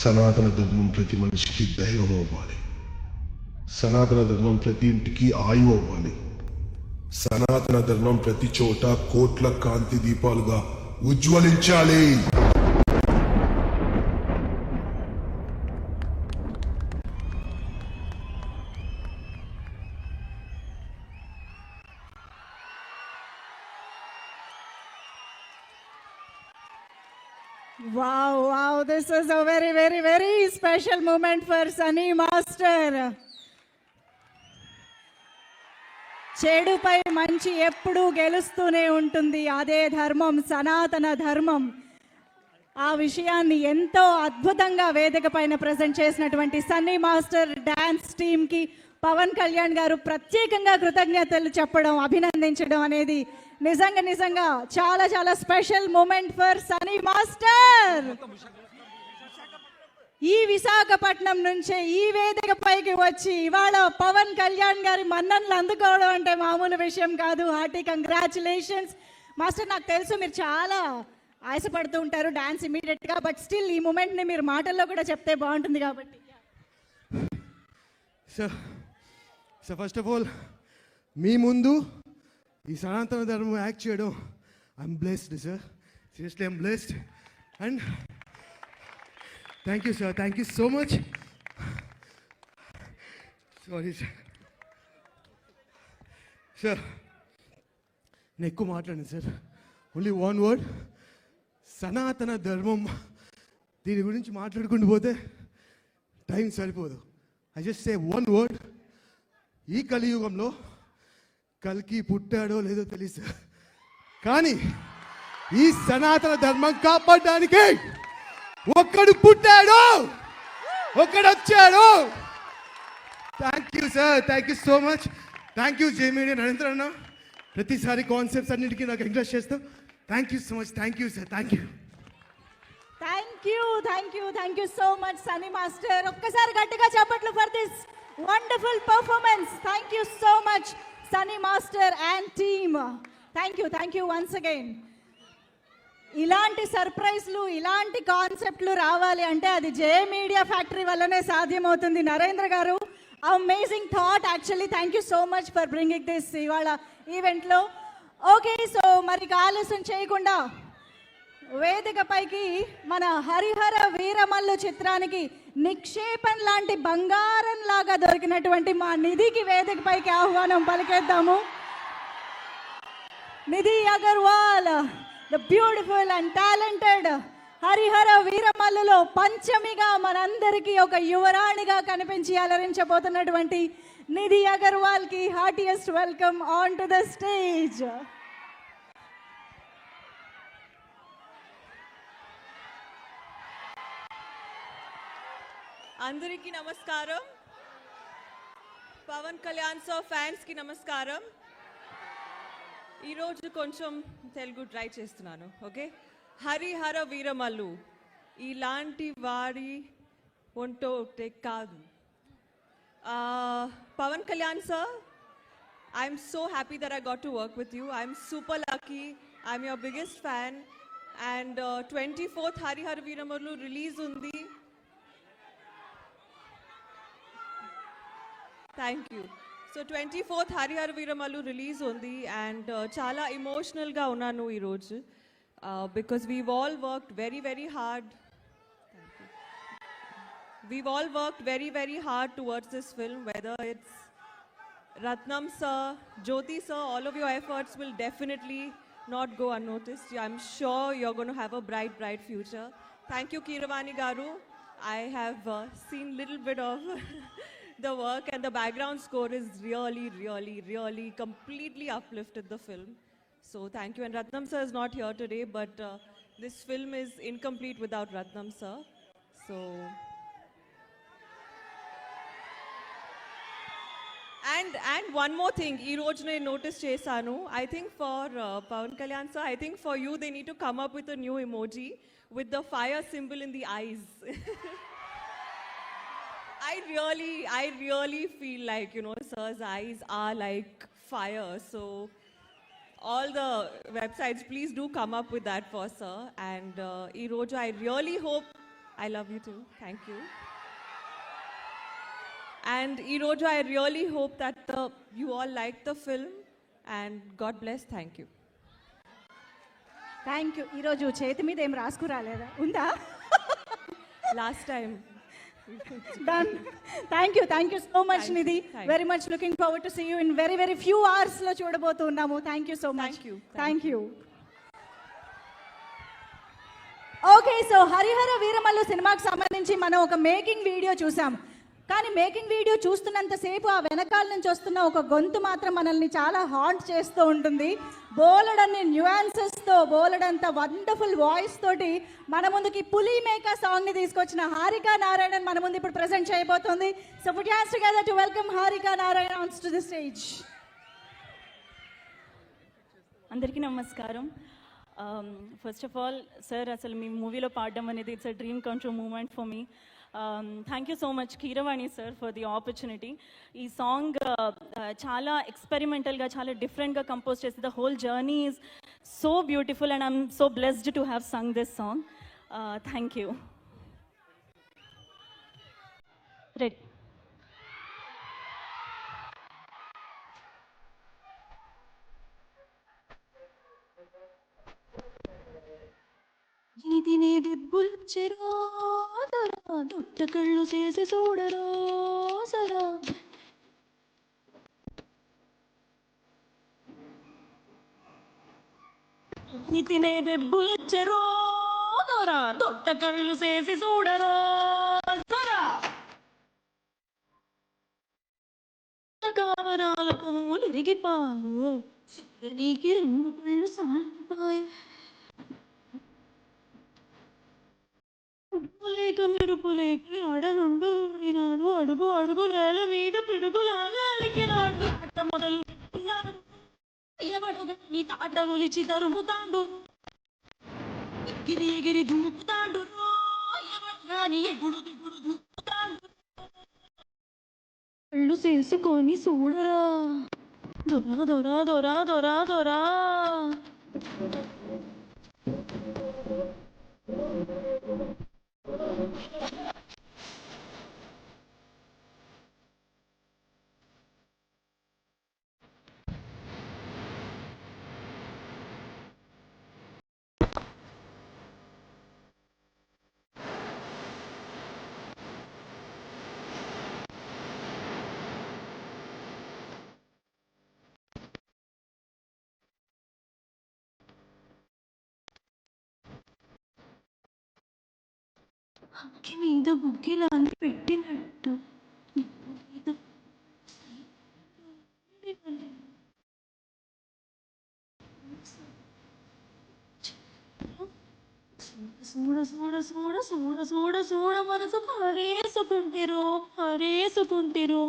సనాతన ధర్మం ప్రతి మనిషికి దైవం అవ్వాలి. సనాతన ధర్మం ప్రతి ఇంటికి ఆయువు అవ్వాలి. సనాతన ధర్మం ప్రతి చోట కోట్ల కాంతి దీపాలుగా ఉజ్వలించాలి. Wow, this is a very, very, very special moment for Sunny Master. చెడుపై మంచి ఎప్పుడూ గెలుస్తూనే ఉంటుంది. అదే ధర్మం, సనాతన ధర్మం. ఆ విషయాన్ని ఎంతో అద్భుతంగా వేదిక పైన ప్రజెంట్ చేసినటువంటి సన్నీ మాస్టర్ డాన్స్ టీమ్కి పవన్ కళ్యాణ్ గారు ప్రత్యేకంగా కృతజ్ఞతలు చెప్పడం, అభినందించడం అనేది నిజంగా చాలా చాలా special moment for Sunny master. ఈ విశాఖపట్నం నుంచే ఈ వేదిక పైకి వచ్చి ఇవాళ పవన్ కళ్యాణ్ గారి మన్ననలు అందుకోవడం అంటే మామూలు విషయం కాదు. Hearty congratulations master. నాకు తెలుసు మీరు చాలా ఆశపడుతూ ఉంటారు డాన్స్ ఇమీడియట్గా, బట్ స్టిల్ ఈ మూమెంట్ని మీరు మాటల్లో కూడా చెప్తే బాగుంటుంది కాబట్టి. సో ఫస్ట్ ఆఫ్ ఆల్ మీ ముందు ఈ సనాతన ధర్మం యాక్ట్ చేయడం I'm blessed sir. Seriously I'm blessed and thank you sir. Thank you so much. Sorry sir. Sir నేను ఎక్కువ మాట్లాడాను సార్. ఓన్లీ వన్ వర్డ్, సనాతన ధర్మం. దీని గురించి మాట్లాడుకుంటూ పోతే టైం సరిపోదు. I just say one word. ఈ కలియుగంలో కల్కి పుట్టాడో లేదో తెలుసు, కానీ ఈ సనాతన ధర్మం కాపాడడానికి ఒక్కడు పుట్టాడు, ఒక్కడు వచ్చాడు. Thank you sir. Thank you so much. Thank you J media Narendra అన్న. ప్రతిసారి కాన్సెప్ట్స్ అన్నిటికీ నాకు ఎంకరేజ్ చేస్తాం. Thank you so much. Thank you sir. Thank you. Thank you so much Sunny master. ఒక్కసారి గట్టిగా చప్పట్లు for this wonderful performance. Thank you so much Sunny master and team. Thank you once again. ఇలాంటి సర్ప్రైజ్లు, ఇలాంటి కాన్సెప్ట్లు రావాలి అంటే అది జే media factory వల్లనే సాధ్యమవుతుంది. నరేంద్ర గారు, amazing thought actually. Thank you so much for bringing this ఇవాళ ఈవెంట్లో. ఓకే, సో మరి ఆలస్యం చేయకుండా వేదిక పైకి మన హరిహర వీరమల్లు చిత్రానికి నిక్షేపం లాంటి బంగారం లాగా దొరికినటువంటి మా నిధికి వేదిక పైకి ఆహ్వానం పలికేద్దాము. Nidhi Agarwal, the beautiful and talented Harihara వీరమల్లులో పంచమిగా మనందరికీ ఒక యువరాణిగా కనిపించి అలరించబోతున్నటువంటి నిధి అగర్వాల్ కి heartiest welcome on to the stage. అందరికీ నమస్కారం. పవన్ కళ్యాణ్ సార్ ఫ్యాన్స్ కి నమస్కారం. ఈరోజు కొంచెం తెలుగు ట్రై చేస్తున్నాను. ఓకే, హరిహర వీరమల్లు ఇలాంటి వారి ఒంటోటే కాదు. Pavan Kalyan sir, I'm so happy that I got to work with you. I'm super lucky. I'm your biggest fan. And 24th Harihara Veeramallu release ఉంది. Thank you. So 24th Harihara Veeramallu release ఉంది అండ్ చాలా ఎమోషనల్గా ఉన్నాను ఈరోజు. Because we've all worked very very hard. We've all worked very, very hard towards this film, whether it's Ratnam sir, Jyoti sir, all of your efforts will definitely not go unnoticed. I'm sure you're going to have a bright, bright future. Thank you, Keeravani Garu. I have seen little bit of the work and the background score is really, really, really completely uplifted the film. So thank you. And Ratnam sir is not here today, but this film is incomplete without Ratnam sir. So... And one more thing, ee roju ne notice chesanu. I think for Pawan Kalyan sir, I think for you they need to come up with a new emoji with the fire symbol in the eyes. I really feel like, you know, sir's eyes are like fire. So all the websites, please do come up with that for sir. And ee roju I really hope I love you too. Thank you. And Iroju, I really hope that you all liked the film. And God bless. Thank you. Thank you. ఈరోజు చేతి మీద ఏం రాసుకురాలేదా? ఉందా? Last time. Done. Thank you so much Nidhi. Very much looking forward to see you in very very few hours లో చూడబోతున్నాము. Thank you so much. Thank you. Okay, so Hari Hara Veera Mallu సినిమాకి సంబంధించి మనం ఒక మేకింగ్ వీడియో చూసాం. కానీ మేకింగ్ వీడియో చూస్తున్నంతసేపు ఆ వెనకాల నుంచి వస్తున్న ఒక గొంతు మాత్రం మనల్ని చాలా హాంట్ చేస్తూ ఉంటుంది. బోలెడన్ని న్యూయాన్సెస్తో, బోలెడంత వండర్ఫుల్ వాయిస్ తోటి మన ముందుకి పులి మేక సాంగ్ని తీసుకొచ్చిన హారికా నారాయణన్ మన ముందు ఇప్పుడు ప్రెజెంట్ చేయబోతుంది. So put your hands together to welcome Harika Narayanan on to the stage. అందరికీ నమస్కారం. ఫస్ట్ ఆఫ్ ఆల్ సార్, అసలు మీ మూవీలో పాడడం అనేది it's a dream come true moment for me. Thank you so much Keeravani sir for the opportunity. ఈ song చాలా ఎక్స్పెరిమెంటల్గా, చాలా డిఫరెంట్గా కంపోజ్ చేసి the whole journey is so beautiful and I'm so blessed to have sung this song. Thank you. Ready. నీతిని దిబ్బుల్చెరో దొరా దుట్ట కళ్ళు చేసి చూడరో సరా నీతినే దిబ్బుల్చెరో దొరా దుట్ట కళ్ళు చేసి చూడరో సరా కావరాల పూలు ఇరిగిపావు నీకి రెండు కళ్ళు సాలిపోయి లేక మెరుపులేక అడనుండు నాడు అడుగు అడుగు నేల మీద పిడుగులాగా అలికినాడు. అట్ట మొదలు నీ తాట ఒలిచి తరుముతాడు, ఎగిరి ఎగిరి దుముకుతాడు, కానీ ఎగుడు దిగుడు దుముకుతాడు. కళ్ళు చేసుకొని చూడరా దొరా దొరా దొరా దొరా దొరా. అక్కి మీద బుగ్గిలాంటి పెట్టినట్టు చూడ చూడ చూడ చూడ చూడ చూడ మనసు హరేసుకుంటిరు హరేసుకుంటిరు.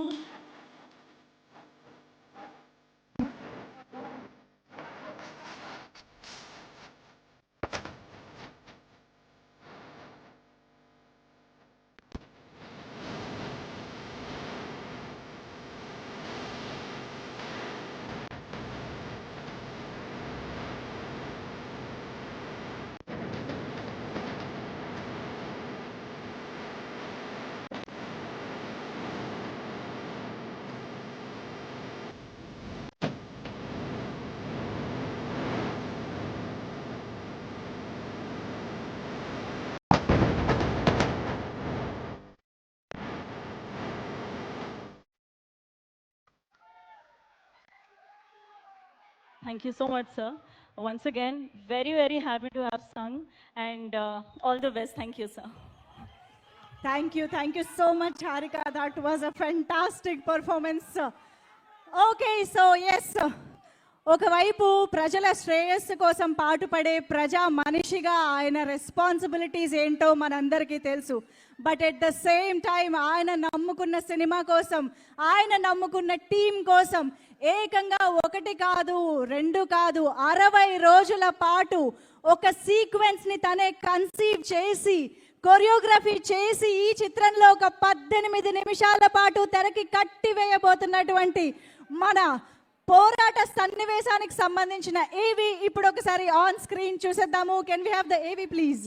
Thank you so much, sir. Once again, very, very happy to have sung, and all the best. Thank you, sir. Thank you so much, Harika. That was a fantastic performance. Okay, so yes, ఒకవైపు ప్రజల శ్రేయస్సు కోసం పాటుపడే ప్రజా మనిషిగా ఆయన responsibilities ఏంటో మనందరికీ తెలుసు. But at the same time ఆయన నమ్ముకున్న సినిమా కోసం, ఆయన నమ్ముకున్న టీం కోసం ఏకంగా 1 కాదు 2 కాదు 60 రోజుల పాటు ఒక సీక్వెన్స్ని తనే కన్సీవ్ చేసి, కొరియోగ్రఫీ చేసి ఈ చిత్రంలో ఒక 18 నిమిషాల పాటు తెరకి కట్టివేయబోతున్నటువంటి మన పోరాట సన్నివేశానికి సంబంధించిన ఏవి ఇప్పుడు ఒకసారి ఆన్ స్క్రీన్ చూసేద్దాము. కెన్ వి హావ్ ద ఏవి ప్లీజ్?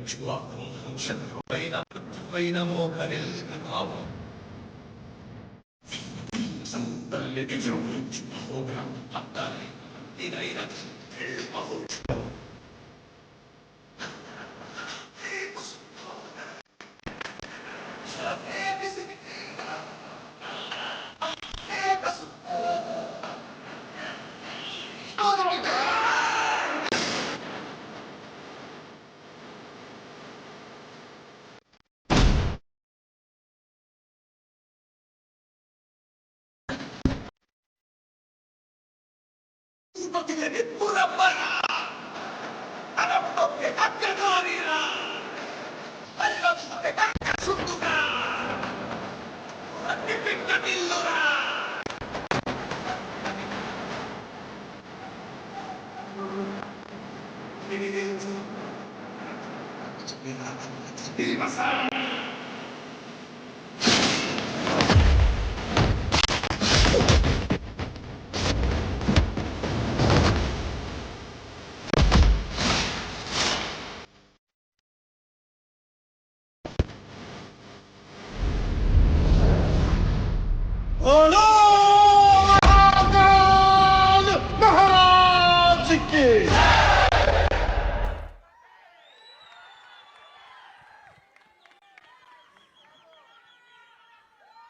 హరించు చంద్రుడైన పృథ్వైన మోహరించిన భావం సంతల్లికి చూపించు భోగం అత్తాలి ఇదైన బహుశ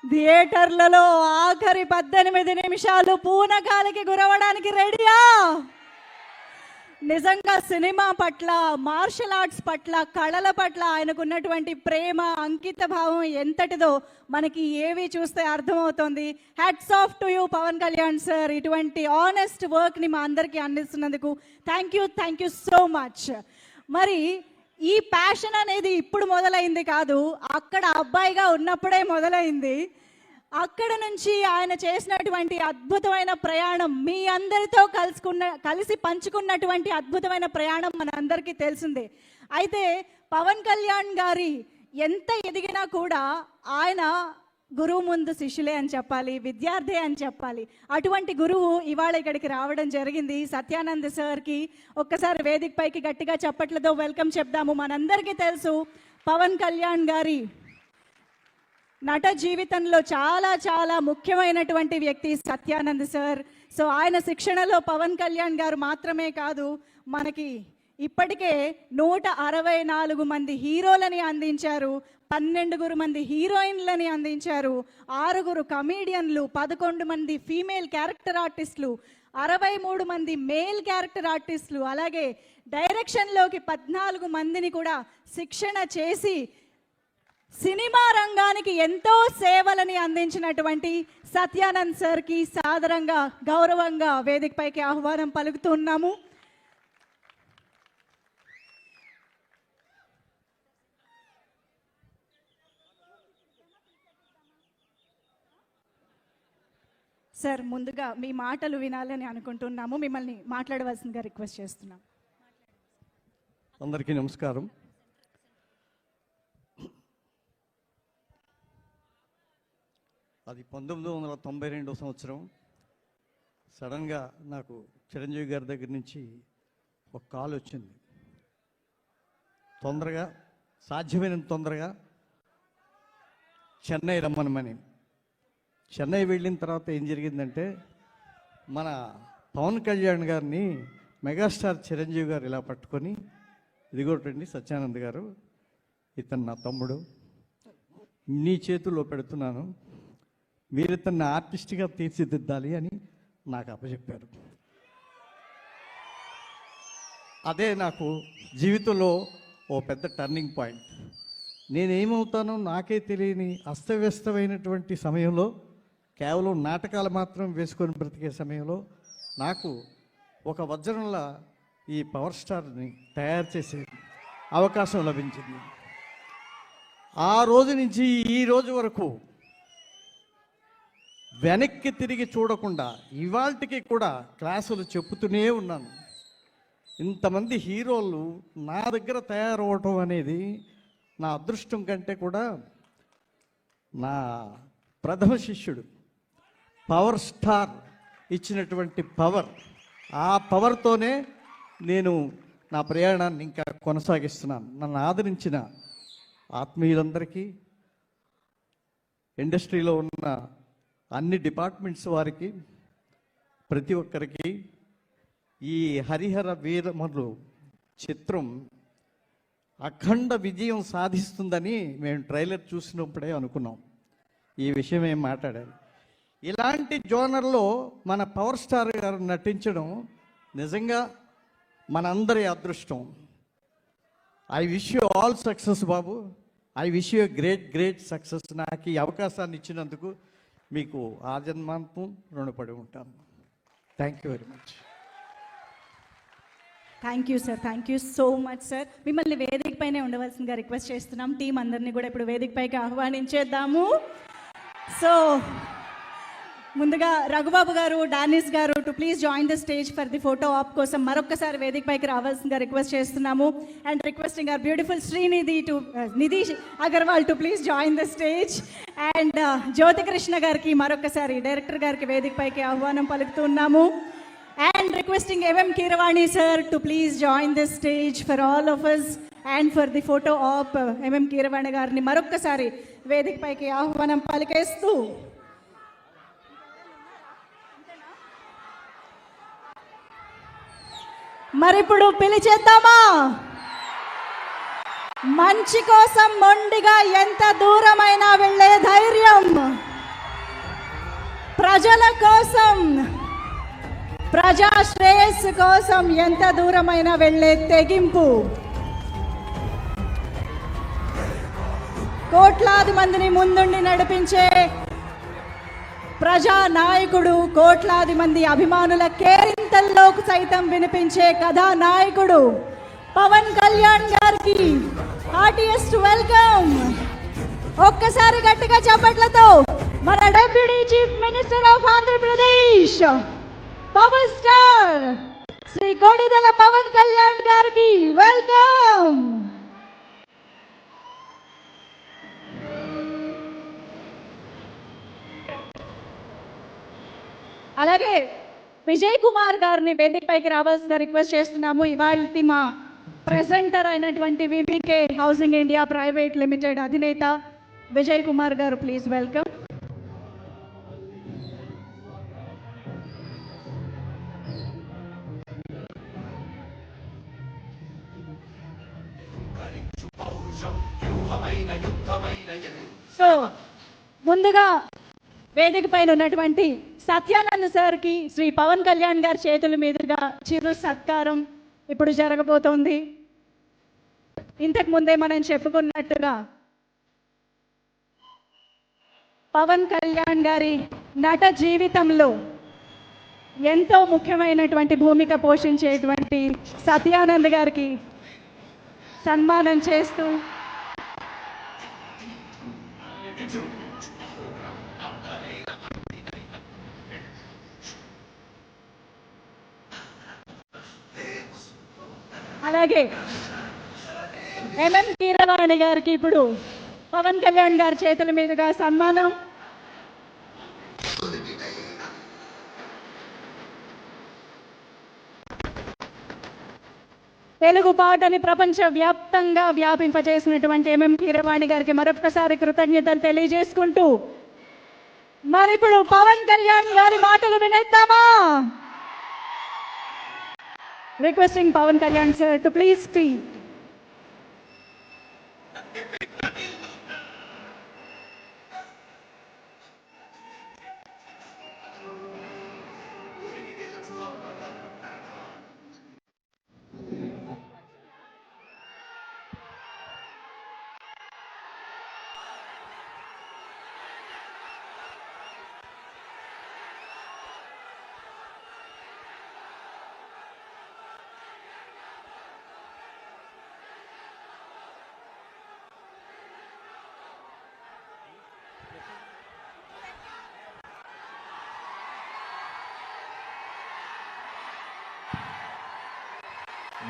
థియేటర్లలో ఆఖరి 18 నిమిషాలు పూనకాలకి గురవడానికి రెడీయా? నిజంగా సినిమా పట్ల, మార్షల్ ఆర్ట్స్ పట్ల, కళల పట్ల ఆయనకున్నటువంటి ప్రేమ, అంకిత భావం ఎంతటిదో మనకి ఏవి చూస్తే అర్థమవుతోంది. Hats off to you Pawan Kalyan sir, ఇటువంటి ఆనెస్ట్ వర్క్ని మా అందరికీ అందిస్తున్నందుకు థ్యాంక్ యూ సో మచ్. మరి ఈ ప్యాషన్ అనేది ఇప్పుడు మొదలైంది కాదు, అక్కడ అబ్బాయిగా ఉన్నప్పుడే మొదలైంది. అక్కడ నుంచి ఆయన చేసినటువంటి అద్భుతమైన ప్రయాణం, మీ అందరితో కలిసి పంచుకున్నటువంటి అద్భుతమైన ప్రయాణం మన అందరికీ తెలిసిందే. అయితే పవన్ కళ్యాణ్ గారి ఎంత ఎదిగినా కూడా ఆయన గురువు ముందు శిష్యులే అని చెప్పాలి, విద్యార్థి అని చెప్పాలి. అటువంటి గురువు ఇవాళ ఇక్కడికి రావడం జరిగింది. సత్యానంద్ సార్కి ఒక్కసారి వేదిక పైకి గట్టిగా చప్పట్లతో వెల్కమ్ చెప్దాము. మనందరికీ తెలుసు పవన్ కళ్యాణ్ గారి నట జీవితంలో చాలా చాలా ముఖ్యమైనటువంటి వ్యక్తి సత్యానంద్ సార్. సో ఆయన శిక్షణలో పవన్ కళ్యాణ్ గారు మాత్రమే కాదు, మనకి ఇప్పటికే 164 మంది హీరోలని అందించారు, 12 మంది హీరోయిన్లని అందించారు, 6 కమీడియన్లు, 11 మంది ఫీమేల్ క్యారెక్టర్ ఆర్టిస్టులు, 63 మంది మేల్ క్యారెక్టర్ ఆర్టిస్టులు, అలాగే డైరెక్షన్లోకి 14 మందిని కూడా శిక్షణ చేసి సినిమా రంగానికి ఎంతో సేవలని అందించినటువంటి సత్యానంద్ సార్కి సాదరంగా, గౌరవంగా వేదికపైకి ఆహ్వానం పలుకుతున్నాము. సార్, ముందుగా మీ మాటలు వినాలని అనుకుంటున్నాము, మిమ్మల్ని మాట్లాడవలసిందిగా రిక్వెస్ట్ చేస్తున్నాం. అందరికీ నమస్కారం. అది 1992 సంవత్సరం. సడన్గా నాకు చిరంజీవి గారి దగ్గర నుంచి ఒక కాల్ వచ్చింది. సాధ్యమైనంత తొందరగా చెన్నై రమ్మనమని. చెన్నై వెళ్ళిన తర్వాత ఏం జరిగిందంటే, మన పవన్ కళ్యాణ్ గారిని మెగాస్టార్ చిరంజీవి గారు ఇలా పట్టుకొని, ఇదిగోటండి సత్యానంద్ గారు, ఇతను నా తమ్ముడు, నీ చేతుల్లో పెడుతున్నాను, మీరు ఇతన్ని ఆర్టిస్ట్గా తీర్చిదిద్దాలి అని నాకు అప్పచెప్పారు. అదే నాకు జీవితంలో ఓ పెద్ద టర్నింగ్ పాయింట్. నేనేమవుతానో నాకే తెలియని అస్తవ్యస్తమైనటువంటి సమయంలో, కేవలం నాటకాలు మాత్రం వేసుకొని బ్రతికే సమయంలో నాకు ఒక వజ్రంలా ఈ పవర్ స్టార్ని తయారు చేసే అవకాశం లభించింది. ఆ రోజు నుంచి ఈ రోజు వరకు వెనక్కి తిరిగి చూడకుండా ఇవాల్టికి కూడా క్లాసులు చెప్పుతూనే ఉన్నాను. ఇంతమంది హీరోలు నా దగ్గర తయారవటం అనేది నా అదృష్టం కంటే కూడా నా ప్రథమ శిష్యుడు పవర్ స్టార్ ఇచ్చినటువంటి పవర్, ఆ పవర్తోనే నేను నా ప్రయాణాన్ని ఇంకా కొనసాగిస్తున్నాను. నన్ను ఆదరించిన ఆత్మీయులందరికీ, ఇండస్ట్రీలో ఉన్న అన్ని డిపార్ట్మెంట్స్ వారికి, ప్రతి ఒక్కరికి ఈ హరిహర వీరమల్లు చిత్రం అఖండ విజయం సాధిస్తుందని మేము ట్రైలర్ చూసినప్పుడే అనుకున్నాం. ఈ విషయం ఏం మాట్లాడాలి. ఇలాంటి జోనర్లో మన పవర్ స్టార్ గారు నటించడం నిజంగా మనందరి అదృష్టం. I wish you all success Babu. I wish you great success. నాకు ఈ అవకాశాన్ని ఇచ్చినందుకు మీకు ఆజన్మాంతం రుణపడి ఉంటాను. Thank you very much. Thank you sir, thank you so much sir. మిమ్మల్ని వేదిక పైనే ఉండవలసిందిగా రిక్వెస్ట్ చేస్తున్నాం. టీం అందరినీ కూడా ఇప్పుడు వేదిక పైకి ఆహ్వానించేద్దాము. సో ముందుగా రఘుబాబు గారు, డానిస్ గారు to please join the stage for the photo op కోసం మరొకసారి వేదిక పైకి రావాల్సిందిగా రిక్వెస్ట్ చేస్తున్నాము. And requesting our beautiful Srinidhi to Nidhi Agarwal to please join the stage. And Jyothi Krishna గారికి మరొకసారి డైరెక్టర్ గారికి వేదిక పైకి ఆహ్వానం పలుకుతున్నాము. And requesting M.M. Keeravani sir to please join the stage for all of us and for the photo op. M.M. Keeravani గారిని మరొక్కసారి వేదిక పైకి ఆహ్వానం పలికేస్తూ మరిప్పుడు పిలిచేద్దామా? మంచి కోసం మొండిగా ఎంత దూరమైనా వెళ్ళే ధైర్యం, ప్రజల కోసం, ప్రజా శ్రేయస్సు కోసం ఎంత దూరమైనా వెళ్ళే తెగింపు, కోట్లాది మందిని ముందుండి నడిపించే ప్రజా నాయకుడు, కోట్లాది మంది అభిమానుల కేరింతల్లోకి సైతం వినిపించే కథానాయకుడు పవన్ కళ్యాణ్ గారికి హార్టియెస్ట్ వెల్కమ్. ఒక్కసారి గట్టిగా చప్పట్లతో మన deputy chief minister of Andhra Pradesh power star Shri Kodidala Pavan Kalyan గారికి వెల్కమ్. అలాగే విజయ్ కుమార్ గారిని వేదిక పైకి రావాల్సిన రిక్వెస్ట్ చేస్తున్నాము. ఇవాళ మా ప్రెజెంటర్ అయినటువంటి విపికే హౌసింగ్ ఇండియా ప్రైవేట్ లిమిటెడ్ అధినేత విజయ్ కుమార్ గారు, ప్లీజ్ వెల్కమ్. సో ముందుగా వేదిక పైన ఉన్నటువంటి సత్యానంద్ సార్కి శ్రీ పవన్ కళ్యాణ్ గారి చేతుల మీదుగా చిరు సత్కారం ఇప్పుడు జరగబోతోంది. ఇంతకు ముందే మనం చెప్పుకున్నట్టుగా పవన్ కళ్యాణ్ గారి నట జీవితంలో ఎంతో ముఖ్యమైనటువంటి భూమిక పోషించేటువంటి సత్యానంద్ గారికి సన్మానం చేస్తూ అలాగే M.M. కీరవాణి గారికి ఇప్పుడు పవన్ కళ్యాణ్ గారి చేతుల మీదుగా సన్మానం. తెలుగు పాటని ప్రపంచ వ్యాప్తంగా వ్యాపింపజేసినటువంటి M.M. కీరవాణి గారికి మరొకసారి కృతజ్ఞతలు తెలియజేసుకుంటూ మరిప్పుడు పవన్ కళ్యాణ్ గారి మాటలు వినేద్దామా? Requesting Pawan Kalyan sir to please speak.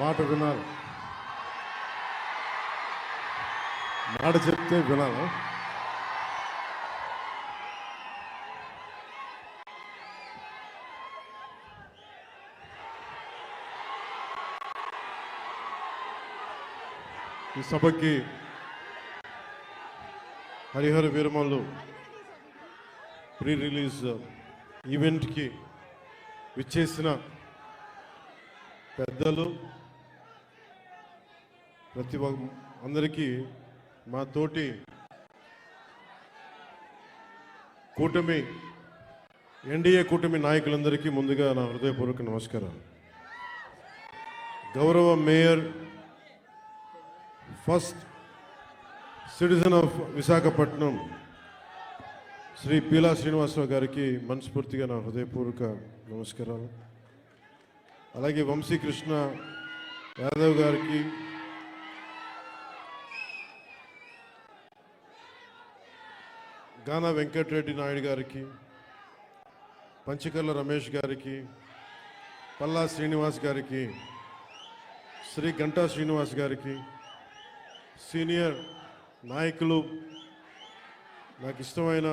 మాట వినాలి, మాట చెప్తే వినాలి. ఈ సభకి హరిహర వీరమల్లు ప్రీ రిలీజ్ ఈవెంట్కి విచ్చేసిన పెద్దలు అందరికీ మా తోటి కూటమి ఎన్డీఏ కూటమి నాయకులందరికీ ముందుగా నా హృదయపూర్వక నమస్కారాలు. గౌరవ mayor first citizen of Visakhapatnam Shri Peela Srinivasa Rao గారికి మనస్ఫూర్తిగా నా హృదయపూర్వక నమస్కారాలు. అలాగే వంశీకృష్ణ యాదవ్ గారికి, గానా వెంకటరెడ్డి నాయుడు గారికి, పంచకర్ల రమేష్ గారికి, పల్లా శ్రీనివాస్ గారికి, శ్రీ గంటా శ్రీనివాస్ గారికి, సీనియర్ నాయకులు, నాకు ఇష్టమైన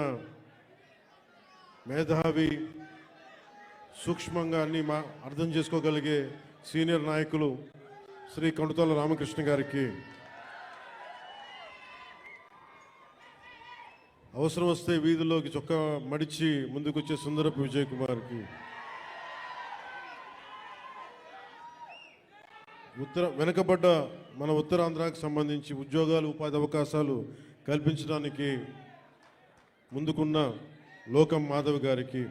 మేధావి, సూక్ష్మంగా అన్ని అర్థం చేసుకోగలిగే సీనియర్ నాయకులు శ్రీ కొండతోల రామకృష్ణ గారికి, అవసరం వస్తే వీధుల్లోకి చొక్కా మడిచి ముందుకొచ్చే సుందరపు విజయ్ కుమార్కి, వెనుకబడ్డ మన ఉత్తరాంధ్రాకి సంబంధించి ఉద్యోగాలు ఉపాధి అవకాశాలు కల్పించడానికి ముందుకున్న లోకం మాధవ్ గారికి,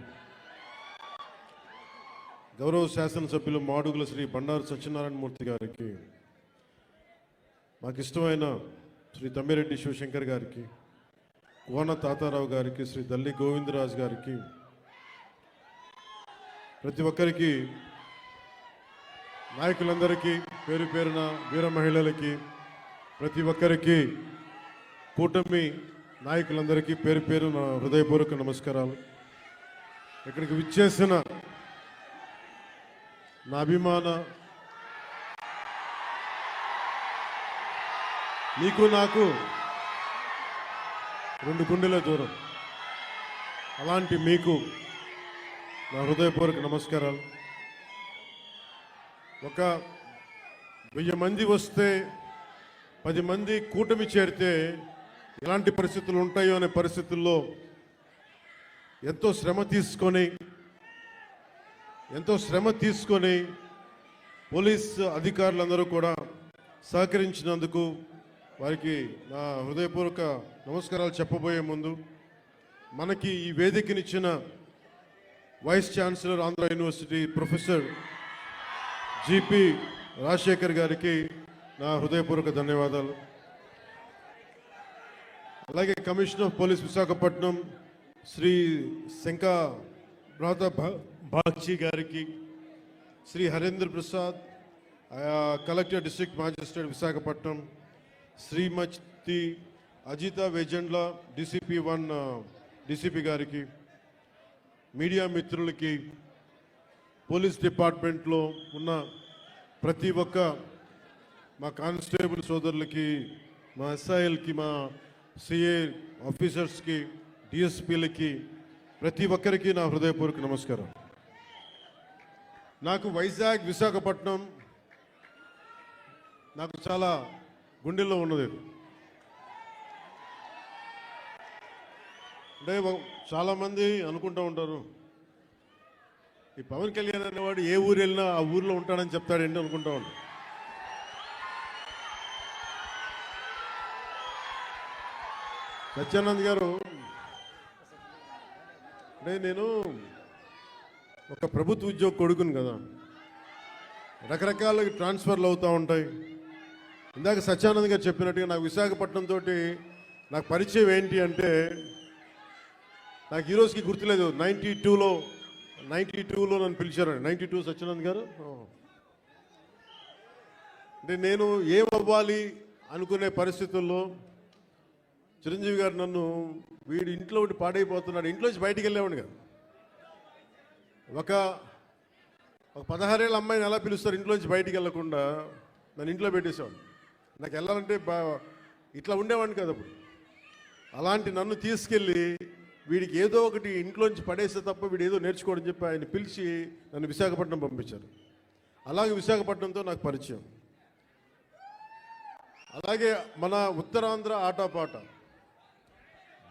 గౌరవ శాసనసభ్యులు మాడుగుల శ్రీ బండారు సత్యనారాయణమూర్తి గారికి, మాకు ఇష్టమైన శ్రీ తమ్మిరెడ్డి శివశంకర్ గారికి, కోన తాతారావు గారికి, శ్రీ దల్లి గోవిందరాజు గారికి, ప్రతి ఒక్కరికి, నాయకులందరికీ, పేరు పేరున వీర మహిళలకి, ప్రతి ఒక్కరికి, కూటమి నాయకులందరికీ పేరు పేరు నా హృదయపూర్వక నమస్కారాలు. ఇక్కడికి విచ్చేసిన నా అభిమాన నీకు నాకు 2 గుండెల దూరం, అలాంటి మీకు నా హృదయపూర్వక నమస్కారాలు. ఒక 1000 మంది వస్తే 10 మంది కూటమి చేరితే ఎలాంటి పరిస్థితులు ఉంటాయో అనే పరిస్థితుల్లో ఎంతో శ్రమ తీసుకొని పోలీస్ అధికారులందరూ కూడా సహకరించినందుకు వారికి నా హృదయపూర్వక నమస్కారాలు చెప్పబోయే ముందు, మనకి ఈ వేదికనిచ్చిన vice chancellor Andhra university professor GP Rajasekhar గారికి నా హృదయపూర్వక ధన్యవాదాలు. అలాగే commissioner of police Visakhapatnam Shri Shanka Bhratha Bagchi గారికి, Shri Harendra Prasad collector district magistrate Visakhapatnam, Shrimati Ajitha Vejendla DCP 1 DCP గారికి, మీడియా మిత్రులకి, పోలీస్ డిపార్ట్మెంట్లో ఉన్న ప్రతి ఒక్క మా కానిస్టేబుల్ సోదరులకి, మా ఎస్ఐఎల్కి, మా సిఏ ఆఫీసర్స్కి, డిఎస్పీలకి, ప్రతి ఒక్కరికి నా హృదయపూర్వక నమస్కారం. నాకు వైజాగ్ విశాఖపట్నం నాకు చాలా గుండెల్లో ఉన్నది. అంటే చాలామంది అనుకుంటూ ఉంటారు, ఈ పవన్ కళ్యాణ్ అనేవాడు ఏ ఊరు వెళ్ళినా ఆ ఊర్లో ఉంటాడని చెప్తాడేంటి అనుకుంటా ఉంటాడు. సత్యానంద్ గారు, అంటే నేను ఒక ప్రభుత్వ ఉద్యోగ కొడుకుని కదా, రకరకాల ట్రాన్స్ఫర్లు అవుతూ ఉంటాయి. ఇందాక సత్యానంద్ గారు చెప్పినట్టుగా నాకు విశాఖపట్నం తోటి నాకు పరిచయం ఏంటి అంటే, నాకు ఈ రోజుకి గుర్తులేదు, 92లో నన్ను పిలిచారండి. 92 సత్యానంద్ గారు. అంటే నేను ఏమవ్వాలి అనుకునే పరిస్థితుల్లో చిరంజీవి గారు నన్ను, వీడు ఇంట్లో ఉండి పాడైపోతున్నాడు, ఇంట్లోంచి బయటికి వెళ్ళేవాడు కదా. ఒక 16 ఏళ్ళ అమ్మాయిని ఎలా పిలుస్తారు ఇంట్లోంచి బయటికి వెళ్ళకుండా, నన్ను ఇంట్లో పెట్టేసేవాడు. నాకు వెళ్ళాలంటే ఇట్లా ఉండేవాడిని కదా అప్పుడు. అలాంటి నన్ను తీసుకెళ్ళి వీడికి ఏదో ఒకటి ఇంట్లోంచి పడేస్తే తప్ప వీడు ఏదో నేర్చుకోవడం చెప్పి ఆయన పిలిచి నన్ను విశాఖపట్నం పంపించారు. అలాగే విశాఖపట్నంతో నాకు పరిచయం. అలాగే మన ఉత్తరాంధ్ర ఆటపాట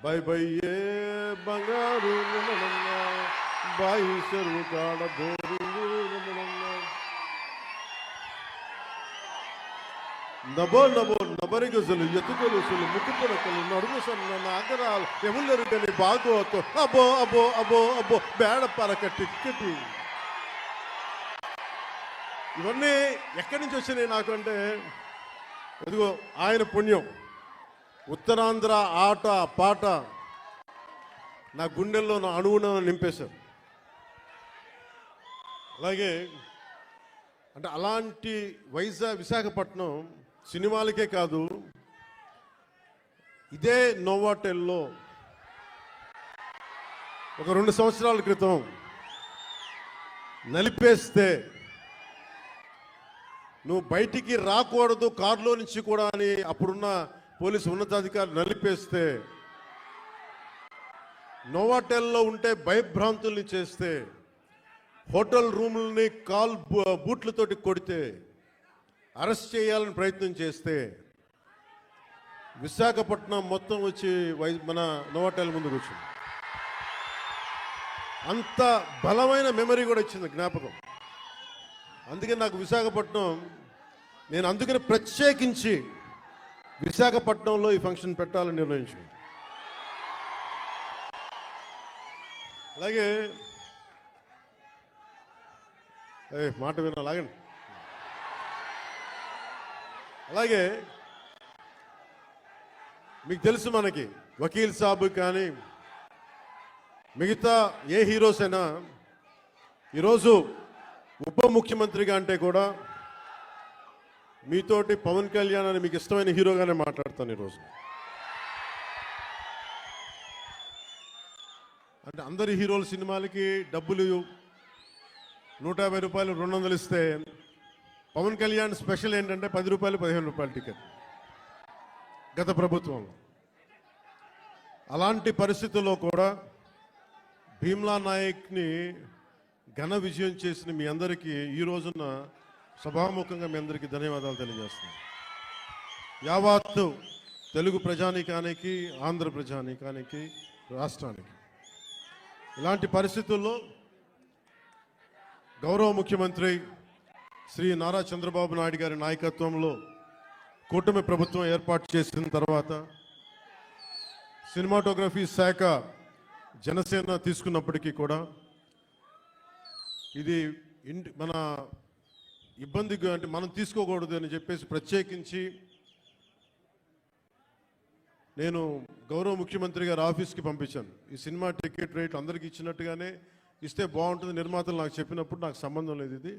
బై బై ఏ బంగారు బాయి చెరువు కాడ బోరు నభో నభో నబరిగజలు ఎత్తుకొలుసులు ముక్కు పొడకలు నడుము సన్న నాగరాలు ఎములెరుగని బాగోతో అబో అబో అబో అబో బేడ పరక టిక్కటి ఇవన్నీ ఎక్కడి నుంచి వచ్చినాయి నాకంటే ఇదిగో ఆయన పుణ్యం. ఉత్తరాంధ్ర ఆట పాట నా గుండెల్లో నా అణువున నింపేశారు. అలాగే అంటే అలాంటి విశాఖపట్నం సినిమాలకే కాదు, ఇదే నోవాటెల్లో ఒక 2 సంవత్సరాల క్రితం నలిపేస్తే నువ్వు బయటికి రాకూడదు కారులో నుంచి కూడా అని అప్పుడున్న పోలీసు ఉన్నతాధికారులు నలిపేస్తే, నోవాటెల్లో ఉంటే భయభ్రాంతుల్ని చేస్తే, హోటల్ రూముల్ని బూట్లతోటి కొడితే, అరెస్ట్ చేయాలని ప్రయత్నం చేస్తే, విశాఖపట్నం మొత్తం వచ్చి మన నోవాటెల్ ముందుకు వచ్చింది. అంత బలమైన మెమరీ కూడా ఇచ్చింది, జ్ఞాపకం. అందుకే నాకు విశాఖపట్నం, నేను అందుకని ప్రత్యేకించి విశాఖపట్నంలో ఈ ఫంక్షన్ పెట్టాలని నిర్ణయించుకున్నాను. అలాగే మాట వినా లాగండి. అలాగే మీకు తెలుసు, మనకి వకీల్ సాబ్ కానీ మిగతా ఏ హీరోస్ అయినా ఈరోజు ఉప ముఖ్యమంత్రిగా అంటే కూడా మీతోటి పవన్ కళ్యాణ్ అని మీకు ఇష్టమైన హీరోగానే మాట్లాడతాను ఈరోజు. అంటే అందరి హీరోల సినిమాలకి డబ్బులు 150 రూపాయలు 200 ఇస్తే, పవన్ కళ్యాణ్ స్పెషల్ ఏంటంటే 10 రూపాయలు 15 రూపాయలు టికెట్ గత ప్రభుత్వం. అలాంటి పరిస్థితుల్లో కూడా భీమ్లా నాయక్ని ఘన విజయం చేసిన మీ అందరికీ ఈ రోజున సభాముఖంగా మీ అందరికీ ధన్యవాదాలు తెలియజేస్తున్నాను. యావత్తు తెలుగు ప్రజానీకానికి, ఆంధ్ర ప్రజానీకానికి, రాష్ట్రానికి. ఇలాంటి పరిస్థితుల్లో గౌరవ ముఖ్యమంత్రి శ్రీ నారా చంద్రబాబు నాయుడు గారి నాయకత్వంలో కూటమి ప్రభుత్వం ఏర్పాటు చేసిన తర్వాత సినిమాటోగ్రఫీ శాఖ జనసేన తీసుకున్నప్పటికీ కూడా ఇది మన ఇబ్బందిగా, అంటే మనం తీసుకోకూడదు అని చెప్పేసి ప్రత్యేకించి నేను గౌరవ ముఖ్యమంత్రి గారి ఆఫీస్కి పంపించాను. ఈ సినిమా టికెట్ రేట్ అందరికీ ఇచ్చినట్టుగానే ఇస్తే బాగుంటుంది, నిర్మాతలు నాకు చెప్పినప్పుడు నాకు సంబంధం లేదు, ఇది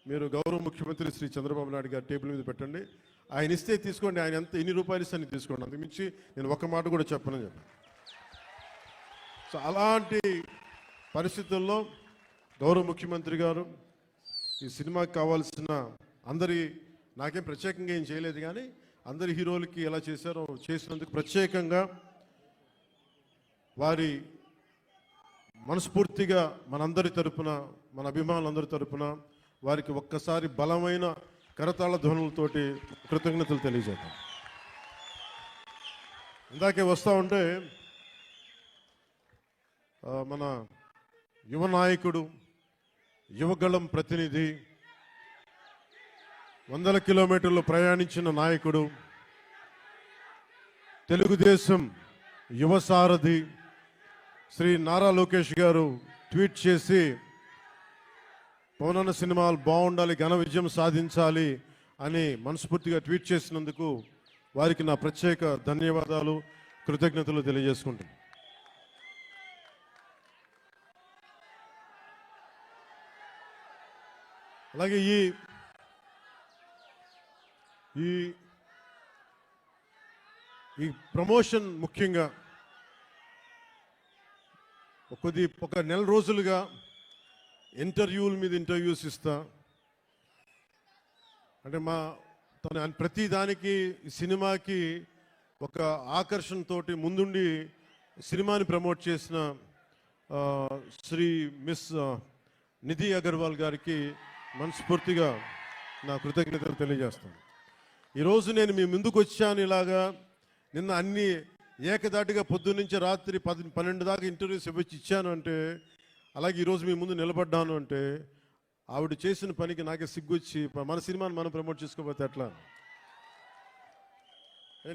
మీరు గౌరవ ముఖ్యమంత్రి శ్రీ చంద్రబాబు నాయుడు గారి టేబుల్ మీద పెట్టండి, ఆయన ఇస్తే తీసుకోండి, ఆయన ఎన్ని రూపాయలు ఇస్తే అని తీసుకోండి, అంతకుమించి నేను ఒక్క మాట కూడా చెప్పనని చెప్పాను. సో అలాంటి పరిస్థితుల్లో గౌరవ ముఖ్యమంత్రి గారు ఈ సినిమాకి కావాల్సిన నాకేం ప్రత్యేకంగా ఏం చేయలేదు, కానీ అందరి హీరోలకి ఎలా చేశారో చేసినందుకు ప్రత్యేకంగా వారి మనస్ఫూర్తిగా మనందరి తరపున, మన అభిమానులందరి తరపున వారికి ఒక్కసారి బలమైన కరతాళ ధ్వనులతోటి కృతజ్ఞతలు తెలియజేద్దాం. ఇందాకే వస్తూ ఉంటే మన యువ నాయకుడు, యువగళం ప్రతినిధి, 100 కిలోమీటర్లు ప్రయాణించిన నాయకుడు, తెలుగుదేశం యువ సారథి శ్రీ నారా లోకేష్ గారు ట్వీట్ చేసి పవనన్న సినిమాలు బాగుండాలి, ఘన విజయం సాధించాలి అని మనస్ఫూర్తిగా ట్వీట్ చేసినందుకు వారికి నా ప్రత్యేక ధన్యవాదాలు, కృతజ్ఞతలు తెలియజేసుకుంటాను. అలాగే ఈ ప్రమోషన్ ముఖ్యంగా ఒక నెల రోజులుగా ఇంటర్వ్యూల మీద ఇంటర్వ్యూస్ ఇస్తా, అంటే తన ప్రతి దానికి సినిమాకి ఒక ఆకర్షణతోటి ముందుండి సినిమాని ప్రమోట్ చేసిన శ్రీ మిస్ నిధి అగర్వాల్ గారికి మనస్ఫూర్తిగా నా కృతజ్ఞతలు తెలియజేస్తాను. ఈరోజు నేను మీ ముందుకు వచ్చాను ఇలాగా. నిన్న అన్ని ఏకదాటిగా పొద్దున్నుంచి రాత్రి 12 దాకా ఇంటర్వ్యూస్ ఇచ్చాను అంటే, అలాగే ఈరోజు మీ ముందు నిలబడ్డాను అంటే ఆవిడ చేసిన పనికి నాకే సిగ్గొచ్చి మన సినిమాని మనం ప్రమోట్ చేసుకోకపోతే ఎట్లా.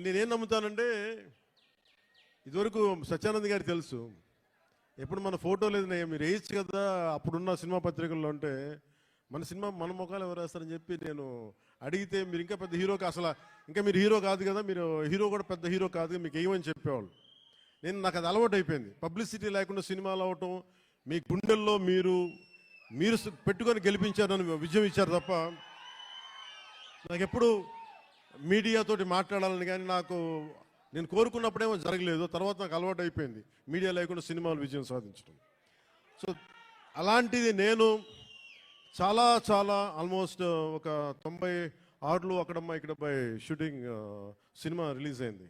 నేనేం నమ్ముతానంటే, ఇదివరకు సత్యానంద్ గారికి తెలుసు, ఎప్పుడు మన ఫోటో లేదు మీరు వేయచ్చు కదా అప్పుడున్న సినిమా పత్రికల్లో అంటే, మన సినిమా మన ముఖాలు ఎవరు వేస్తారని చెప్పి నేను అడిగితే, మీరు ఇంకా పెద్ద హీరో అసలు ఇంకా మీరు హీరో కాదు కదా, మీరు హీరో కూడా పెద్ద హీరో కాదు మీకు ఏమని చెప్పేవాళ్ళు. నాకు అది అలవాటు అయిపోయింది. పబ్లిసిటీ లేకుండా సినిమాలు అవటం, మీ గుండెల్లో మీరు పెట్టుకొని గెలిపించారని విజయం ఇచ్చారు తప్ప నాకు ఎప్పుడు మీడియాతోటి మాట్లాడాలని కానీ నేను కోరుకున్నప్పుడేమో జరగలేదు. తర్వాత నాకు అలవాటు అయిపోయింది మీడియా లేకుండా సినిమాలు విజయం సాధించడం. సో అలాంటిది నేను చాలా చాలా ఆల్మోస్ట్ ఒక 96లో అక్కడమ్మ ఇక్కడపై షూటింగ్ సినిమా రిలీజ్ అయింది.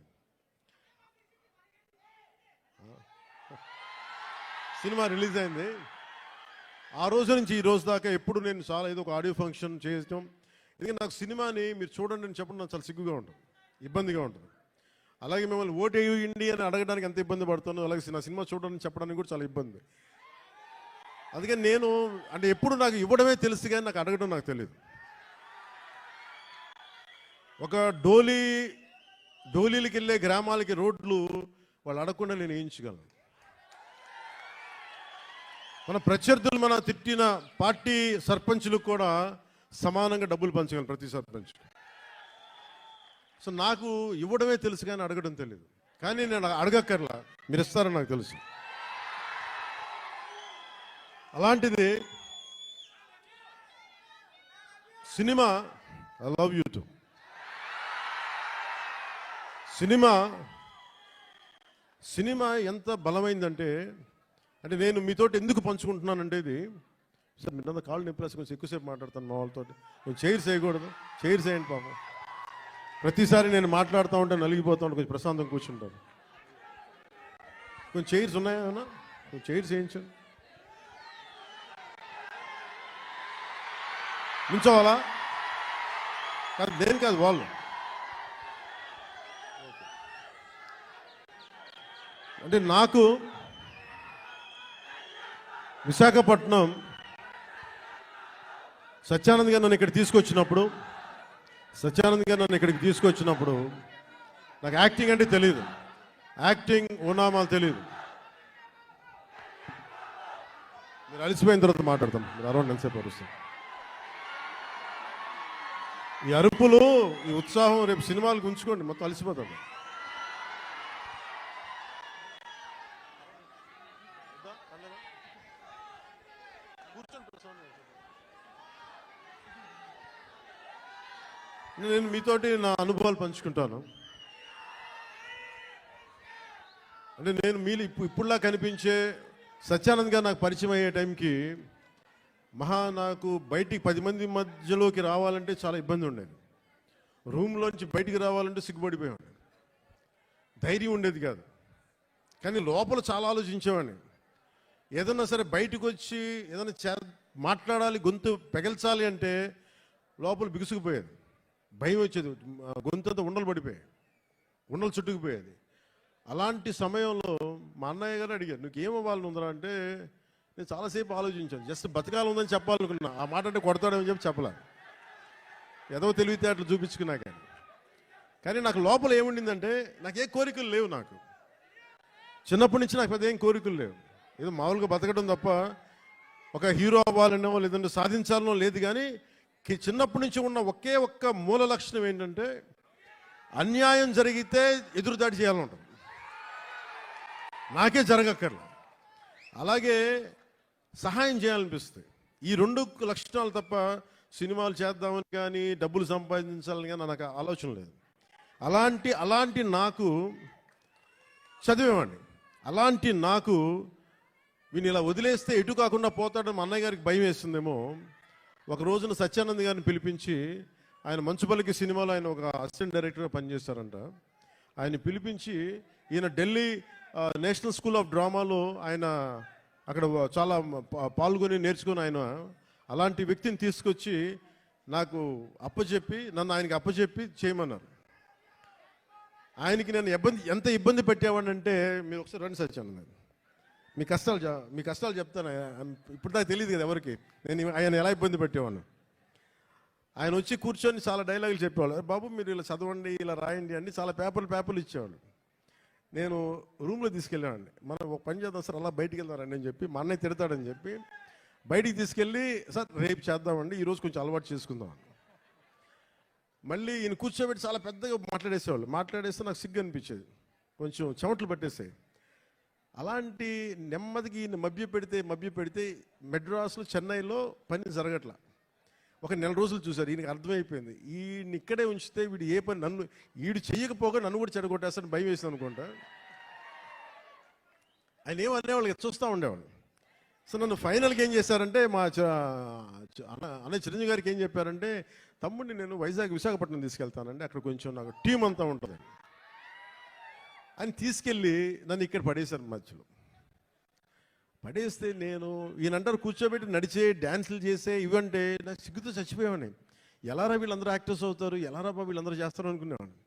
ఆ రోజు నుంచి ఈ రోజు దాకా ఎప్పుడు నేను చాలా ఏదో ఒక ఆడియో ఫంక్షన్ చేయటం. ఎందుకంటే నాకు సినిమాని మీరు చూడండి అని చెప్పడం నాకు చాలా సిగ్గుగా ఉంటుంది, ఇబ్బందిగా ఉంటుంది. అలాగే మిమ్మల్ని ఓటు వేయండి అని అడగడానికి ఎంత ఇబ్బంది పడుతానో, అలాగే నా సినిమా చూడడానికి చెప్పడానికి కూడా చాలా ఇబ్బంది. అందుకని నేను అంటే ఎప్పుడు నాకు ఇవ్వడమే తెలుసు కానీ నాకు అడగడం నాకు తెలియదు. ఒక డోలీలకి వెళ్ళే గ్రామాలకి రోడ్లు వాళ్ళు అడగకుండా నేను వేయించగలను. మన ప్రత్యర్థులు మన తిట్టిన పార్టీ సర్పంచులకు కూడా సమానంగా డబ్బులు పంచగలను ప్రతి సర్పంచ్. సో నాకు ఇవ్వడమే తెలుసు కానీ అడగడం తెలియదు. కానీ నేను అడగక్కర్లా, మీరు ఇస్తారని నాకు తెలుసు. అలాంటిది cinema I love you to cinema ఎంత బలమైందంటే, అంటే నేను మీతోటి ఎందుకు పంచుకుంటున్నానంటే, ఇది సార్ మీరు కాళ్ళు నింపేసి కొంచెం ఎక్కువసేపు మాట్లాడతాను మా వాళ్ళతో. కొంచెం చైర్స్ వేయకూడదు, చైర్స్ వేయండి పాపం. ప్రతిసారి నేను మాట్లాడుతూ ఉంటే నలిగిపోతూ ఉంటే కొంచెం ప్రశాంతం కూర్చుంటాను. కొంచెం చైర్స్ ఉన్నాయా? కొంచెం చైర్స్ వేయించండి. నుంచోవాలా? కాదు నేను కాదు వాళ్ళు. అంటే నాకు విశాఖపట్నం సత్యానంద్ గారు నన్ను ఇక్కడికి తీసుకొచ్చినప్పుడు నాకు యాక్టింగ్ అంటే తెలియదు, యాక్టింగ్ ఓనామాలు తెలియదు. మీరు అలసిపోయిన తర్వాత మాట్లాడతాం, మీరు అరౌండ్ ఎంతసేపు అరుస్తాం. ఈ అరుపులు, ఈ ఉత్సాహం రేపు సినిమాలకు ఉంచుకోండి, మొత్తం అలసిపోతాం. నేను మీతోటి నా అనుభవాలు పంచుకుంటాను. అంటే నేను ఇప్పుడులా కనిపించే సత్యానంద్ గారు నాకు పరిచయం అయ్యే టైంకి నాకు బయటికి 10 మంది మధ్యలోకి రావాలంటే చాలా ఇబ్బంది ఉండేది. రూమ్లోంచి బయటికి రావాలంటే సిగ్గుపడిపోయాడు, ధైర్యం ఉండేది కాదు. కానీ లోపల చాలా ఆలోచించేవాడిని. ఏదన్నా సరే బయటకు వచ్చి ఏదైనా మాట్లాడాలి, గొంతు పెగల్చాలి అంటే లోపల బిగుసుకుపోయేది, భయం వచ్చేది, గొంతంతా ఉండలు పడిపోయాయి, ఉండలు చుట్టుకుపోయేది. అలాంటి సమయంలో మా అన్నయ్య గారు అడిగారు, నువ్వు ఏమవ్వాలని ఉందరా అంటే, నేను చాలాసేపు ఆలోచించాను. జస్ట్ బతకాలి ఉందని చెప్పాలనుకున్నా. ఆ మాట అంటే కొడతాడని చెప్పలే, ఏదో తెలివితే అట్లా చూపించుకున్నా. కానీ నాకు లోపల ఏముండిందంటే, నాకు ఏ కోరికలు లేవు. నాకు చిన్నప్పటి నుంచి నాకు పెద్ద ఏం కోరికలు లేవు. ఏదో మామూలుగా బతకడం తప్ప ఒక హీరో అవ్వాలనో లేదంటే సాధించాలనో లేదు. కానీ చిన్నప్పటి నుంచి ఉన్న ఒకే ఒక్క మూల లక్షణం ఏంటంటే, అన్యాయం జరిగితే ఎదురుదాడి చేయాలంటాం, నాకే జరగక్కర్లేదు. అలాగే సహాయం చేయాలనిపిస్తుంది. ఈ 2 లక్షణాలు తప్ప సినిమాలు చేద్దామని కానీ డబ్బులు సంపాదించాలని కానీ నాకు ఆలోచన లేదు. అలాంటి నాకు చదివేవాడిని. అలాంటి నాకు వీని ఇలా వదిలేస్తే ఎటు కాకుండా పోతాడని మా అన్నయ్య గారికి భయం వేస్తుందేమో. ఒక రోజున సత్యానంద్ గారిని పిలిపించి, ఆయన మంచుపల్లికి సినిమాలో ఆయన ఒక అసిస్టెంట్ డైరెక్టర్గా పనిచేస్తారంట. ఆయన పిలిపించి, ఈయన ఢిల్లీ నేషనల్ స్కూల్ ఆఫ్ డ్రామాలో ఆయన అక్కడ చాలా పాల్గొని నేర్చుకుని, ఆయన అలాంటి వ్యక్తిని తీసుకొచ్చి నాకు అప్పచెప్పి నన్ను ఆయనకి అప్పచెప్పి చేయమన్నారు. ఆయనకి నేను ఎంత ఇబ్బంది పెట్టేవాడినంటే, మీరు ఒకసారి రండి సత్యానంద, మీ కష్టాలు చెప్తాను. ఇప్పుడు దాకా తెలియదు కదా ఎవరికి నేను ఆయన ఎలా ఇబ్బంది పెట్టేవాడిని. ఆయన వచ్చి కూర్చొని చాలా డైలాగులు చెప్పేవాళ్ళు. బాబు మీరు ఇలా చదవండి, ఇలా రాయండి అని చాలా పేపర్లు ఇచ్చేవాళ్ళు. నేను రూమ్లో తీసుకెళ్ళామండి. మనం ఒక పని చేద్దాం సార్, అలా బయటికి వెళ్దారండి అని చెప్పి, మా అన్నయ్య తిడతాడని చెప్పి బయటికి తీసుకెళ్ళి, సార్ రేపు చేద్దామండి, ఈరోజు కొంచెం అలవాటు చేసుకుందాం. మళ్ళీ ఈయన కూర్చోబెట్టి చాలా పెద్దగా మాట్లాడేసేవాళ్ళు. మాట్లాడేస్తే నాకు సిగ్గు అనిపించేది, కొంచెం చెమటలు పట్టేసాయి. అలాంటి నెమ్మదికి ఈయన మభ్య పెడితే మెడ్రాస్లో, చెన్నైలో పని జరగట్లా. ఒక 1 నెల రోజులు చూశారు. ఈయనకి అర్థమైపోయింది, ఈయన ఇక్కడే ఉంచితే వీడు ఏ పని వీడు చెయ్యకపోగా నన్ను కూడా చెడగొట్టేస్తాను భయం వేసింది అనుకుంటా. ఆయన ఏమనేవాళ్ళు, చూస్తూ ఉండేవాళ్ళు. సో నన్ను ఫైనల్గా ఏం చేశారంటే, మా అన్నయ్య చిరంజీవి గారికి ఏం చెప్పారంటే, తమ్ముడిని నేను విశాఖపట్నం తీసుకెళ్తానండి, అక్కడ కొంచెం నాకు టీం అంతా ఉంటుంది అని తీసుకెళ్ళి నన్ను ఇక్కడ పడేశారు. మధ్యలో పడేస్తే నేను ఈయనంటారు కూర్చోబెట్టి నడిచే, డ్యాన్సులు చేసే, ఇవంటే నాకు సిగ్గుతో చచ్చిపోయేవాడిని. ఎలారా వీళ్ళందరూ యాక్టర్స్ అవుతారు, ఎలారా వీళ్ళందరూ చేస్తారు అనుకునేవాడిని.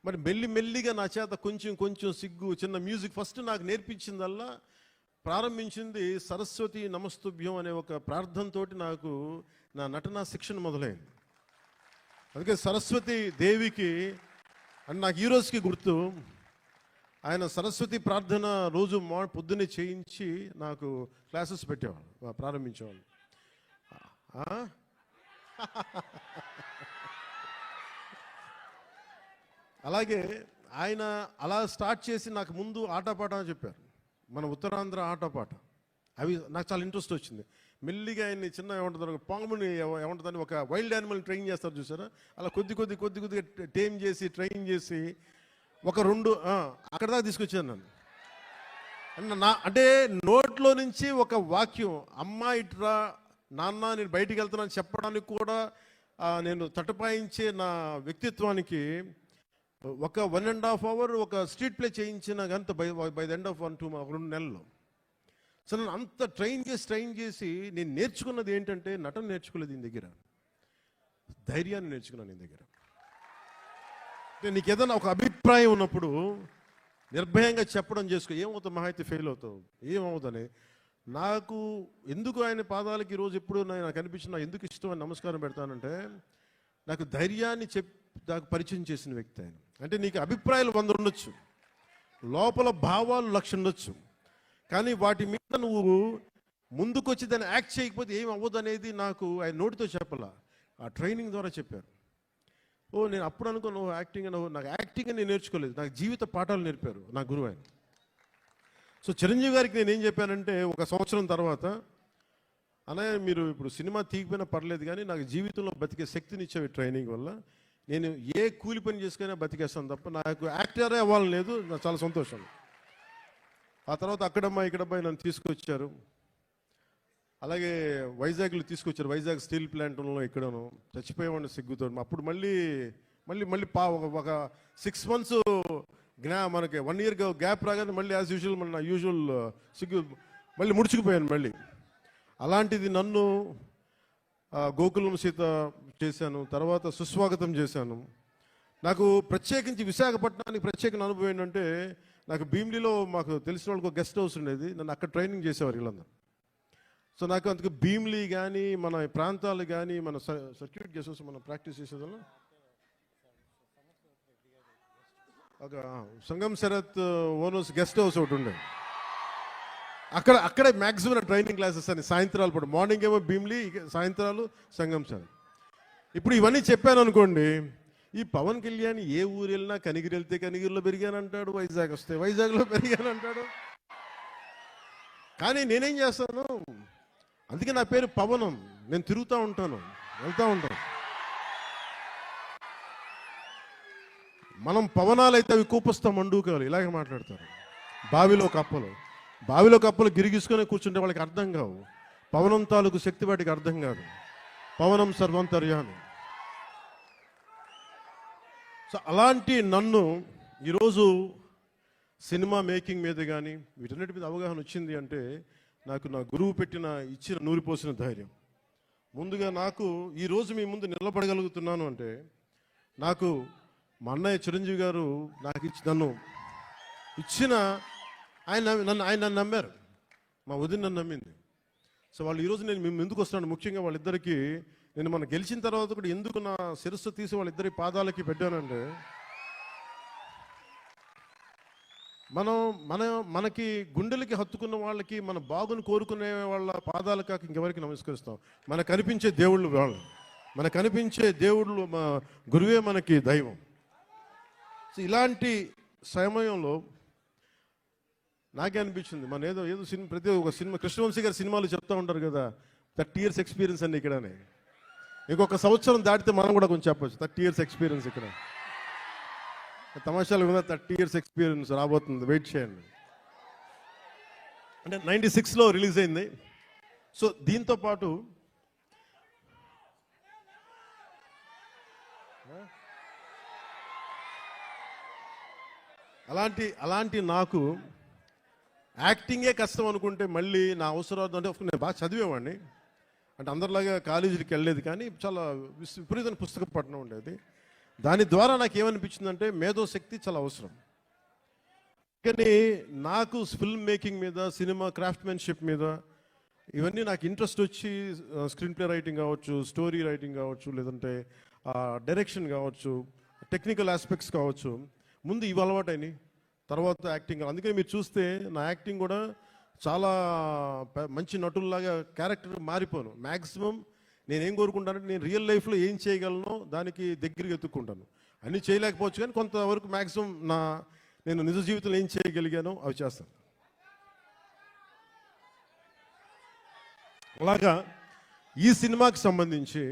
మరి మెల్లిగా నా చేత కొంచెం సిగ్గు, చిన్న మ్యూజిక్ ఫస్ట్ నాకు నేర్పించిందల్లా, ప్రారంభించింది సరస్వతి నమస్తుభ్యం అనే ఒక ప్రార్థనతోటి నాకు నా నటనా శిక్షణ మొదలైంది. అందుకే సరస్వతి దేవికి అని నాకు ఈ రోజుకి గుర్తు. ఆయన సరస్వతి ప్రార్థన రోజు పొద్దున్నే చేయించి నాకు క్లాసెస్ పెట్టేవాళ్ళు, ప్రారంభించేవాళ్ళు. అలాగే ఆయన అలా స్టార్ట్ చేసి నాకు ముందు ఆటపాట అని చెప్పారు, మన ఉత్తరాంధ్ర ఆటపాట. అవి నాకు చాలా ఇంట్రెస్ట్ వచ్చింది. మెల్లిగా ఆయన్ని చిన్న ఏమంటారు, పాముని ఏమంటుందని ఒక వైల్డ్ యానిమల్ ట్రైన్ చేస్తారు చూసారా, అలా కొద్దిగా టేమ్ చేసి ట్రైన్ చేసి ఒక 2 అక్కడ దాకా తీసుకొచ్చాను నన్ను. అంటే నోట్లో నుంచి ఒక వాక్యం, అమ్మా ఇట్రా నాన్న నేను బయటికి వెళ్తున్నాను చెప్పడానికి కూడా నేను తటపాయించే నా వ్యక్తిత్వానికి ఒక 1.5 hour ఒక స్ట్రీట్ ప్లే చేయించిన గంత బై ద ఎండ్ ఆఫ్ 2 నెలలు. సో నన్ను అంత ట్రైన్ చేసి నేను నేర్చుకున్నది ఏంటంటే, నటన నేర్చుకోలేదు ఈయన దగ్గర, ధైర్యాన్ని నేర్చుకున్నాను ఈయన దగ్గర. అంటే నీకు ఏదైనా ఒక అభిప్రాయం ఉన్నప్పుడు నిర్భయంగా చెప్పడం చేసుకో, ఏమవుతావు, మహా అయితే ఫెయిల్ అవుతావు, ఏమవుతుందని. నాకు ఎందుకు ఆయన పాదాలకి ఈరోజు ఎప్పుడు నాకు అనిపించిన, ఎందుకు ఇష్టం అని నమస్కారం పెడతానంటే, నాకు ధైర్యాన్ని నాకు పరిచయం చేసిన వ్యక్తి ఆయన. అంటే నీకు అభిప్రాయాలు 100 ఉండొచ్చు, లోపల భావాలు 1,00,000 ఉండొచ్చు, కానీ వాటి మీద నువ్వు ముందుకొచ్చి దాన్ని యాక్ట్ చేయకపోతే ఏం అవ్వదు అనేది నాకు ఆయన నోటితో చెప్పాల, ఆ ట్రైనింగ్ ద్వారా చెప్పారు. నేను అప్పుడు అనుకున్నాను యాక్టింగ్ అని. నాకు యాక్టింగ్ అని నేను నేర్చుకోలేదు, నాకు జీవిత పాఠాలు నేర్పారు నా గురువు ఆయన. సో చిరంజీవి గారికి నేను ఏం చెప్పానంటే, 1 సంవత్సరం తర్వాత, అన్నయ్య మీరు ఇప్పుడు సినిమా తీగిపోయినా పర్లేదు కానీ నాకు జీవితంలో బతికే శక్తిని ఇచ్చేవి ట్రైనింగ్ వల్ల. నేను ఏ కూలి పని చేసుకునే బతికేస్తాను తప్ప నాకు యాక్టరే అవ్వాలని లేదు. నాకు చాలా సంతోషం. ఆ తర్వాత అక్కడమ్మా ఇక్కడమ్మా నన్ను తీసుకొచ్చారు. అలాగే వైజాగ్లో తీసుకొచ్చారు, వైజాగ్ స్టీల్ ప్లాంట్లో ఇక్కడను చచ్చిపోయేవాడిని సిగ్గుతో. అప్పుడు మళ్ళీ ఒక 6 months మనకి 1 year గ్యాప్ రాగానే మళ్ళీ యాజ్ యూజువల్ మన యూజువల్ సిగ్గు మళ్ళీ ముడుచుకుపోయాను మళ్ళీ. అలాంటిది నన్ను గోకులం సీత చేశాను, తర్వాత సుస్వాగతం చేశాను. నాకు ప్రత్యేకించి విశాఖపట్నానికి ప్రత్యేకమైన అనుభవం ఏంటంటే, నాకు భీమిలిలో మాకు తెలిసిన వాళ్ళకి ఒక గెస్ట్ హౌస్ ఉండేది, నన్ను అక్కడ ట్రైనింగ్ చేసేవారు వీళ్ళందరూ. సో నాకు అందుకు భీమిలి కానీ మన ప్రాంతాలు కానీ మన సర్క్యూట్ గెస్ట్ హౌస్ మనం ప్రాక్టీస్ చేసేదాన్ని ఒక సంగం శరత్ ఓనర్స్ గెస్ట్ హౌస్ ఒకటి ఉండేది. అక్కడే మ్యాక్సిమం ట్రైనింగ్ క్లాసెస్ అని సాయంత్రాలు పూట, మార్నింగ్ ఏమో భీమిలి, సాయంత్రాలు సంగం శరత్. ఇప్పుడు ఇవన్నీ చెప్పాను అనుకోండి, ఈ పవన్ కళ్యాణ్ ఏ ఊరు వెళ్ళినా కనిగిరి వెళ్తే కనిగిరిలో పెరిగానంటాడు, వైజాగ్ వస్తే వైజాగ్లో పెరిగానంటాడు. కానీ నేనేం చేస్తాను, అందుకే నా పేరు పవనం. నేను తిరుగుతూ ఉంటాను, వెళ్తూ ఉంటాను. మనం పవనాలు అయితే అవి కూపస్తాం, మండూకాలు ఇలాగే మాట్లాడతారు. బావిలో కప్పలు గిరిగిసుకొని కూర్చుంటే వాళ్ళకి అర్థం కావు. పవనం తాలూకు శక్తి వాటికి అర్థం కాదు. పవనం సర్వంతర్యామి. సో అలాంటి నన్ను ఈరోజు సినిమా మేకింగ్ మీద కానీ వీటన్నిటి మీద అవగాహన వచ్చింది అంటే, నాకు నా గురువు ఇచ్చిన నూరిపోసిన ధైర్యం. ముందుగా నాకు ఈరోజు మీ ముందు నిలబడగలుగుతున్నాను అంటే నాకు మా అన్నయ్య చిరంజీవి గారు నాకు నన్ను ఇచ్చిన ఆయన నన్ను నమ్మారు, మా వదిన నన్ను నమ్మింది. సో వాళ్ళు ఈరోజు నేను మేము ఎందుకు వస్తున్నాను, ముఖ్యంగా వాళ్ళిద్దరికీ నేను మనం గెలిచిన తర్వాత కూడా ఎందుకు నా శిరస్సు తీసి వాళ్ళిద్దరి పాదాలకి పెట్టానంటే మనకి గుండెలకి హత్తుకున్న వాళ్ళకి మన బాగుని కోరుకునే వాళ్ళ పాదాలు కాక ఇంకెవరికి నమస్కరిస్తాం. మనకు కనిపించే దేవుళ్ళు వాళ్ళు, మనకు కనిపించే దేవుళ్ళు మా గురువే మనకి దైవం. సో ఇలాంటి సమయంలో నాకే అనిపించింది మన ఏదో సినిమా, ప్రతి ఒక్క సినిమా కృష్ణవంశీ గారి సినిమాలు చెప్తూ ఉంటారు కదా 30 years ఎక్స్పీరియన్స్ అండి ఇక్కడనే. ఇంకొక సంవత్సరం దాటితే మనం కూడా కొంచెం చెప్పచ్చు 30 years ఎక్స్పీరియన్స్ ఇక్కడ. తమాషాలు కూడా 30 years ఎక్స్పీరియన్స్ రాబోతుంది, వెయిట్ చేయండి. అంటే 96లో రిలీజ్ అయింది. సో దీంతో పాటు అలాంటి నాకు యాక్టింగే కష్టం అనుకుంటే మళ్ళీ నా అవసరాలు అంటే నేను బాగా చదివేవాడిని, అంటే అందరిలాగా కాలేజీకి వెళ్ళలేదు, కానీ చాలా విపరీతమైన పుస్తక పఠనం ఉండేది. దాని ద్వారా నాకు ఏమనిపించిందంటే మేధోశక్తి చాలా అవసరం. కానీ నాకు ఫిల్మ్ మేకింగ్ మీద, సినిమా క్రాఫ్ట్మెన్షిప్ మీద ఇవన్నీ నాకు ఇంట్రెస్ట్ వచ్చి స్క్రీన్ ప్లే రైటింగ్ కావచ్చు, స్టోరీ రైటింగ్ కావచ్చు, లేదంటే డైరెక్షన్ కావచ్చు, టెక్నికల్ ఆస్పెక్ట్స్ కావచ్చు, ముందు ఇవి అలవాటైనాయి, తర్వాత యాక్టింగ్. అందుకే మీరు చూస్తే నా యాక్టింగ్ కూడా చాలా మంచి నటుల్లాగా క్యారెక్టర్ మారిపోను. మ్యాక్సిమం నేనేం కోరుకుంటానంటే నేను రియల్ లైఫ్లో ఏం చేయగలనో దానికి దగ్గరగా ఎత్తుక్కుంటాను. అన్నీ చేయలేకపోవచ్చు కానీ కొంతవరకు మ్యాక్సిమం నేను నిజ జీవితంలో ఏం చేయగలిగానో అవి చేస్తాను. అలాగా ఈ సినిమాకి సంబంధించి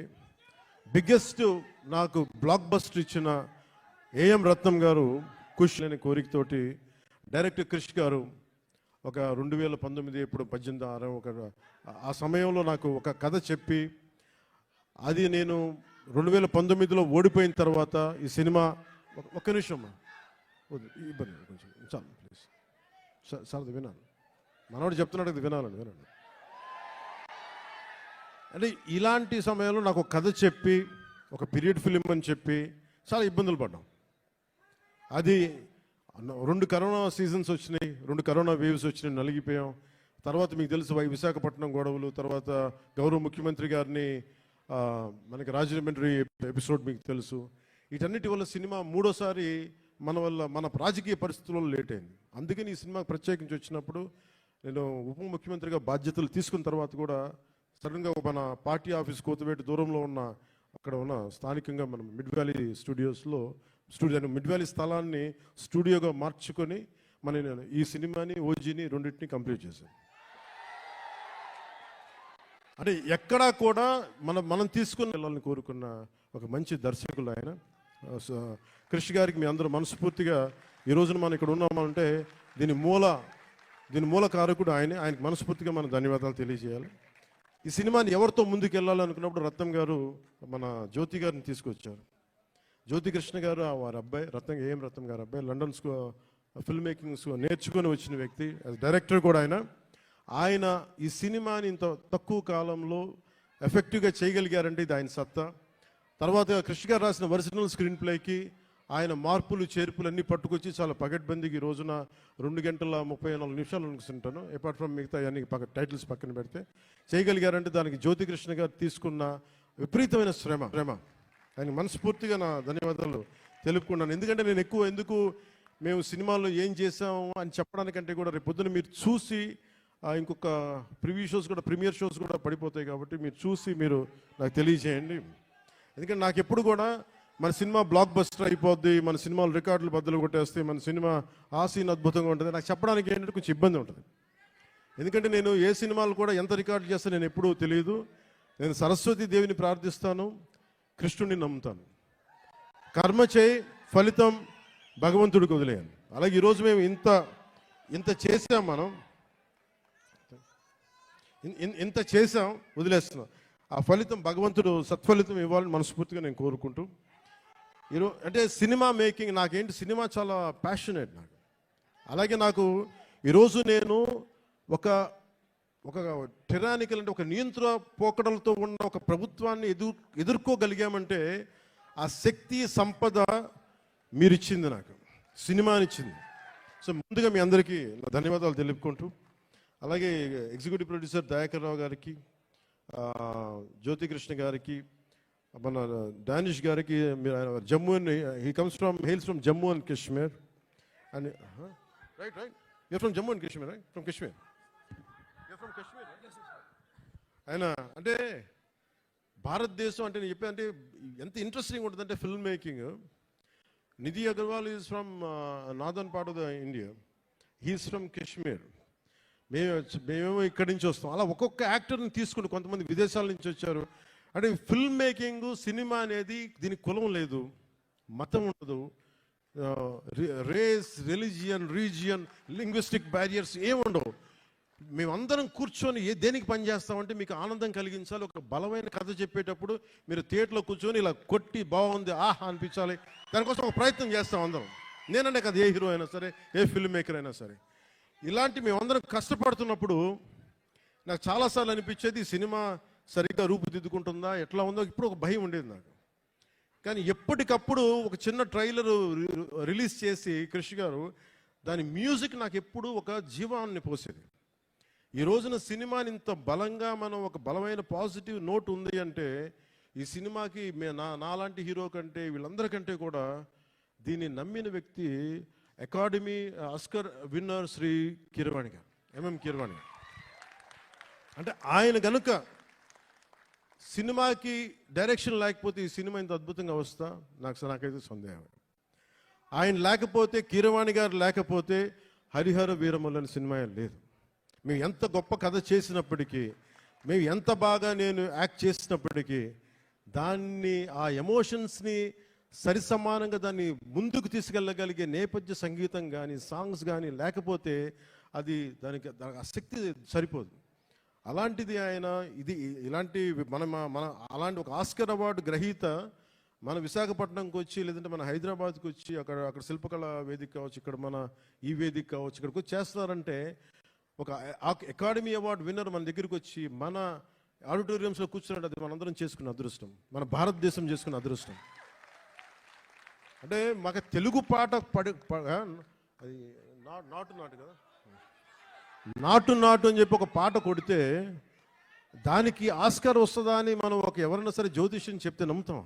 బిగ్గెస్ట్ నాకు బ్లాక్ బస్టర్ ఇచ్చిన ఏఎం రత్నం గారు ఖుష్ అనే కోరికతోటి, డైరెక్టర్ క్రిష్ గారు ఒక 2019 ఇప్పుడు 18 ఆ సమయంలో నాకు ఒక కథ చెప్పి, అది నేను 2019లో ఓడిపోయిన తర్వాత ఈ సినిమా ఒక్క నిమిషం ఇబ్బంది కొంచెం చాలు ప్లీజ్ సార్, అది వినాలి, మనవాడు చెప్తున్నాడు అది వినాలి. అంటే ఇలాంటి సమయంలో నాకు ఒక కథ చెప్పి ఒక పీరియడ్ ఫిలిం అని చెప్పి చాలా ఇబ్బందులు పడ్డాం. అది 2 కరోనా సీజన్స్ వచ్చినాయి, 2 కరోనా వేవ్స్ వచ్చినాయి, నలిగిపోయాం. తర్వాత మీకు తెలుసు విశాఖపట్నం గొడవలు, తర్వాత గౌరవ ముఖ్యమంత్రి గారిని మనకి రాజమండ్రి ఎపిసోడ్ మీకు తెలుసు. వీటన్నిటి వల్ల సినిమా 3వసారి మన రాజకీయ పరిస్థితుల్లో లేట్ అయింది. అందుకని ఈ సినిమాకి ప్రత్యేకించి వచ్చినప్పుడు నేను ఉప ముఖ్యమంత్రిగా బాధ్యతలు తీసుకున్న తర్వాత కూడా సడన్గా మన పార్టీ ఆఫీస్ కోతవేటు దూరంలో ఉన్న అక్కడ ఉన్న స్థానికంగా మనం మిడ్ వ్యాలీ స్టూడియోస్లో మిడ్ వ్యాలీ స్థలాన్ని స్టూడియోగా మార్చుకొని నేను ఈ సినిమాని ఓజీని రెండింటిని కంప్లీట్ చేశాను. అంటే ఎక్కడా కూడా మనం తీసుకుని వెళ్ళాలని కోరుకున్న ఒక మంచి దర్శకులు ఆయన క్రిష్ గారికి మీ అందరూ మనస్ఫూర్తిగా ఈ రోజున మనం ఇక్కడ ఉన్నామంటే దీని మూల కారకుడు ఆయనకి మనస్ఫూర్తిగా మనం ధన్యవాదాలు తెలియజేయాలి. ఈ సినిమాని ఎవరితో ముందుకు వెళ్ళాలనుకున్నప్పుడు రత్నం గారు మన జ్యోతి గారిని తీసుకొచ్చారు. జ్యోతి కృష్ణ గారు వారి అబ్బాయి ఏఎం రత్నం గారి అబ్బాయి, లండన్ ఫిల్మ్ మేకింగ్ నేర్చుకొని వచ్చిన వ్యక్తి, డైరెక్టర్ కూడా ఆయన ఈ సినిమాని ఇంత తక్కువ కాలంలో ఎఫెక్టివ్గా చేయగలిగారంటే ఇది ఆయన సత్తా. తర్వాత కృష్ణ గారు రాసిన ఒరిజినల్ స్క్రీన్ ప్లేకి ఆయన మార్పులు చేర్పులు అన్నీ పట్టుకొచ్చి చాలా పగడ్బందీకి ఈ రోజున 2 గంటల 34 నిమిషాలు అనుకుంటాను, అపార్ట్ ఫ్రమ్ మిగతా అన్ని టైటిల్స్ పక్కన పెడితే చేయగలిగారంటే దానికి జ్యోతి కృష్ణ గారు తీసుకున్న విపరీతమైన శ్రమ ఆయన మనస్ఫూర్తిగా నా ధన్యవాదాలు తెలుపుకున్నాను. ఎందుకంటే నేను ఎందుకు మేము సినిమాల్లో ఏం చేసాము అని చెప్పడానికంటే కూడా రేపు పొద్దున మీరు చూసి ఇంకొక ప్రీమియర్ షోస్ కూడా పడిపోతాయి కాబట్టి మీరు చూసి మీరు నాకు తెలియజేయండి. ఎందుకంటే నాకు ఎప్పుడు కూడా మన సినిమా బ్లాక్ బస్టర్ అయిపోద్ది, మన సినిమాలు రికార్డులు బద్దలు కొట్టేస్తాయి, మన సినిమా ఆ సీన్ అద్భుతంగా ఉంటుంది, నాకు చెప్పడానికి ఏంటంటే కొంచెం ఇబ్బంది ఉంటుంది. ఎందుకంటే నేను ఏ సినిమాలు కూడా ఎంత రికార్డు చేస్తా నేను ఎప్పుడూ తెలియదు. నేను సరస్వతి దేవిని ప్రార్థిస్తాను, కృష్ణుడిని నమ్ముతాను. కర్మ చేయి, ఫలితం భగవంతుడికి వదిలేయాలి. అలాగే ఈరోజు మేము ఇంత చేసాం, మనం ఇంత చేసాం, వదిలేస్తున్నాం. ఆ ఫలితం భగవంతుడు సత్ఫలితం ఇవ్వాలని మనస్ఫూర్తిగా నేను కోరుకుంటూ అంటే సినిమా మేకింగ్ నాకేంటి సినిమా చాలా ప్యాషనేట్ నాకు. అలాగే నాకు ఈరోజు నేను ఒక ఒక టెరానికల్ అంటే ఒక నియంత్రణ పోకడలతో ఉన్న ఒక ప్రభుత్వాన్ని ఎదుర్కోగలిగామంటే ఆ శక్తి సంపద మీరిచ్చింది, నాకు సినిమానిచ్చింది. సో ముందుగా మీ అందరికీ నా ధన్యవాదాలు తెలుపుకుంటూ, అలాగే ఎగ్జిక్యూటివ్ ప్రొడ్యూసర్ దయాకర్ రావు గారికి, జ్యోతికృష్ణ గారికి, మన డానిష్ గారికి, Jammu and hails from Jammu and Kashmir and right you're from Jammu and Kashmir, right from Kashmir, ఆయన అంటే భారతదేశం అంటే నేను చెప్పానంటే ఎంత ఇంట్రెస్టింగ్ ఉంటుందంటే film making. Nidhi Agarwal is from northern part of the India, he is from Kashmir. మేమేమో ఇక్కడి నుంచి వస్తాం. అలా ఒక్కొక్క యాక్టర్ని తీసుకుని కొంతమంది విదేశాల నుంచి వచ్చారు. అంటే ఫిల్మ్ మేకింగ్, సినిమా అనేది దీనికి కులం లేదు, మతం ఉండదు, race, religion, region, linguistic barriers ఏముండవు. మేమందరం కూర్చొని దేనికి పని చేస్తామంటే మీకు ఆనందం కలిగించాలి. ఒక బలమైన కథ చెప్పేటప్పుడు మీరు థియేటర్లో కూర్చొని ఇలా కొట్టి బాగుంది ఆహా అనిపించాలి, దానికోసం ఒక ప్రయత్నం చేస్తాం అందరం. నేనంటే కదా ఏ హీరో అయినా సరే, ఏ ఫిల్మ్ మేకర్ అయినా సరే, ఇలాంటి మేమందరం కష్టపడుతున్నప్పుడు నాకు చాలాసార్లు అనిపించేది ఈ సినిమా సరిగ్గా రూపుదిద్దుకుంటుందా, ఎట్లా ఉందో ఇప్పుడు ఒక భయం ఉండేది నాకు. కానీ ఎప్పటికప్పుడు ఒక చిన్న ట్రైలర్ రిలీజ్ చేసి కృషి గారు దాని మ్యూజిక్ నాకు ఎప్పుడు ఒక జీవాన్ని పోసేది. ఈ రోజున సినిమాని ఇంత బలంగా మనం ఒక బలమైన పాజిటివ్ నోట్ ఉంది అంటే ఈ సినిమాకి నాలాంటి హీరో కంటే వీళ్ళందరికంటే కూడా దీన్ని నమ్మిన వ్యక్తి academy Oscar winner Shri Keeravani గారు, ఎంఎం కీరవాణి గారు. అంటే ఆయన గనుక సినిమాకి డైరెక్షన్ లేకపోతే ఈ సినిమా ఇంత అద్భుతంగా వస్తా నాకైతే సందేహం. ఆయన లేకపోతే, కీరవాణి గారు లేకపోతే హరిహర వీరమల్లు అనే సినిమా లేదు. మేము ఎంత గొప్ప కథ చేసినప్పటికీ, మేము ఎంత బాగా నేను యాక్ట్ చేసినప్పటికీ దాన్ని ఆ ఎమోషన్స్ని సరిసమానంగా దాన్ని ముందుకు తీసుకెళ్ళగలిగే నేపథ్య సంగీతం కానీ సాంగ్స్ కానీ లేకపోతే అది దానికి ఆ శక్తి సరిపోదు. అలాంటిది ఆయన ఇలాంటి మన అలాంటి ఒక ఆస్కర్ అవార్డు గ్రహీత మన విశాఖపట్నంకి వచ్చి, లేదంటే మన హైదరాబాద్కి వచ్చి అక్కడ శిల్పకళ వేదిక కావచ్చు, ఇక్కడ మన ఈ వేదిక కావచ్చు, ఇక్కడికి వచ్చి చేస్తున్నారంటే ఒక అకాడమీ అవార్డు విన్నర్ మన దగ్గరికి వచ్చి మన ఆడిటోరియంస్లో కూర్చున్నట్టు అది మనందరం చేసుకున్న అదృష్టం, మన భారతదేశం చేసుకున్న అదృష్టం. అంటే మాకు తెలుగు పాట అది నాటు కదా, నాటు అని చెప్పి ఒక పాట కొడితే దానికి ఆస్కార్ వస్తుందా అని మనం ఎవరైనా సరే జ్యోతిష్యం చెప్తే నమ్ముతాం.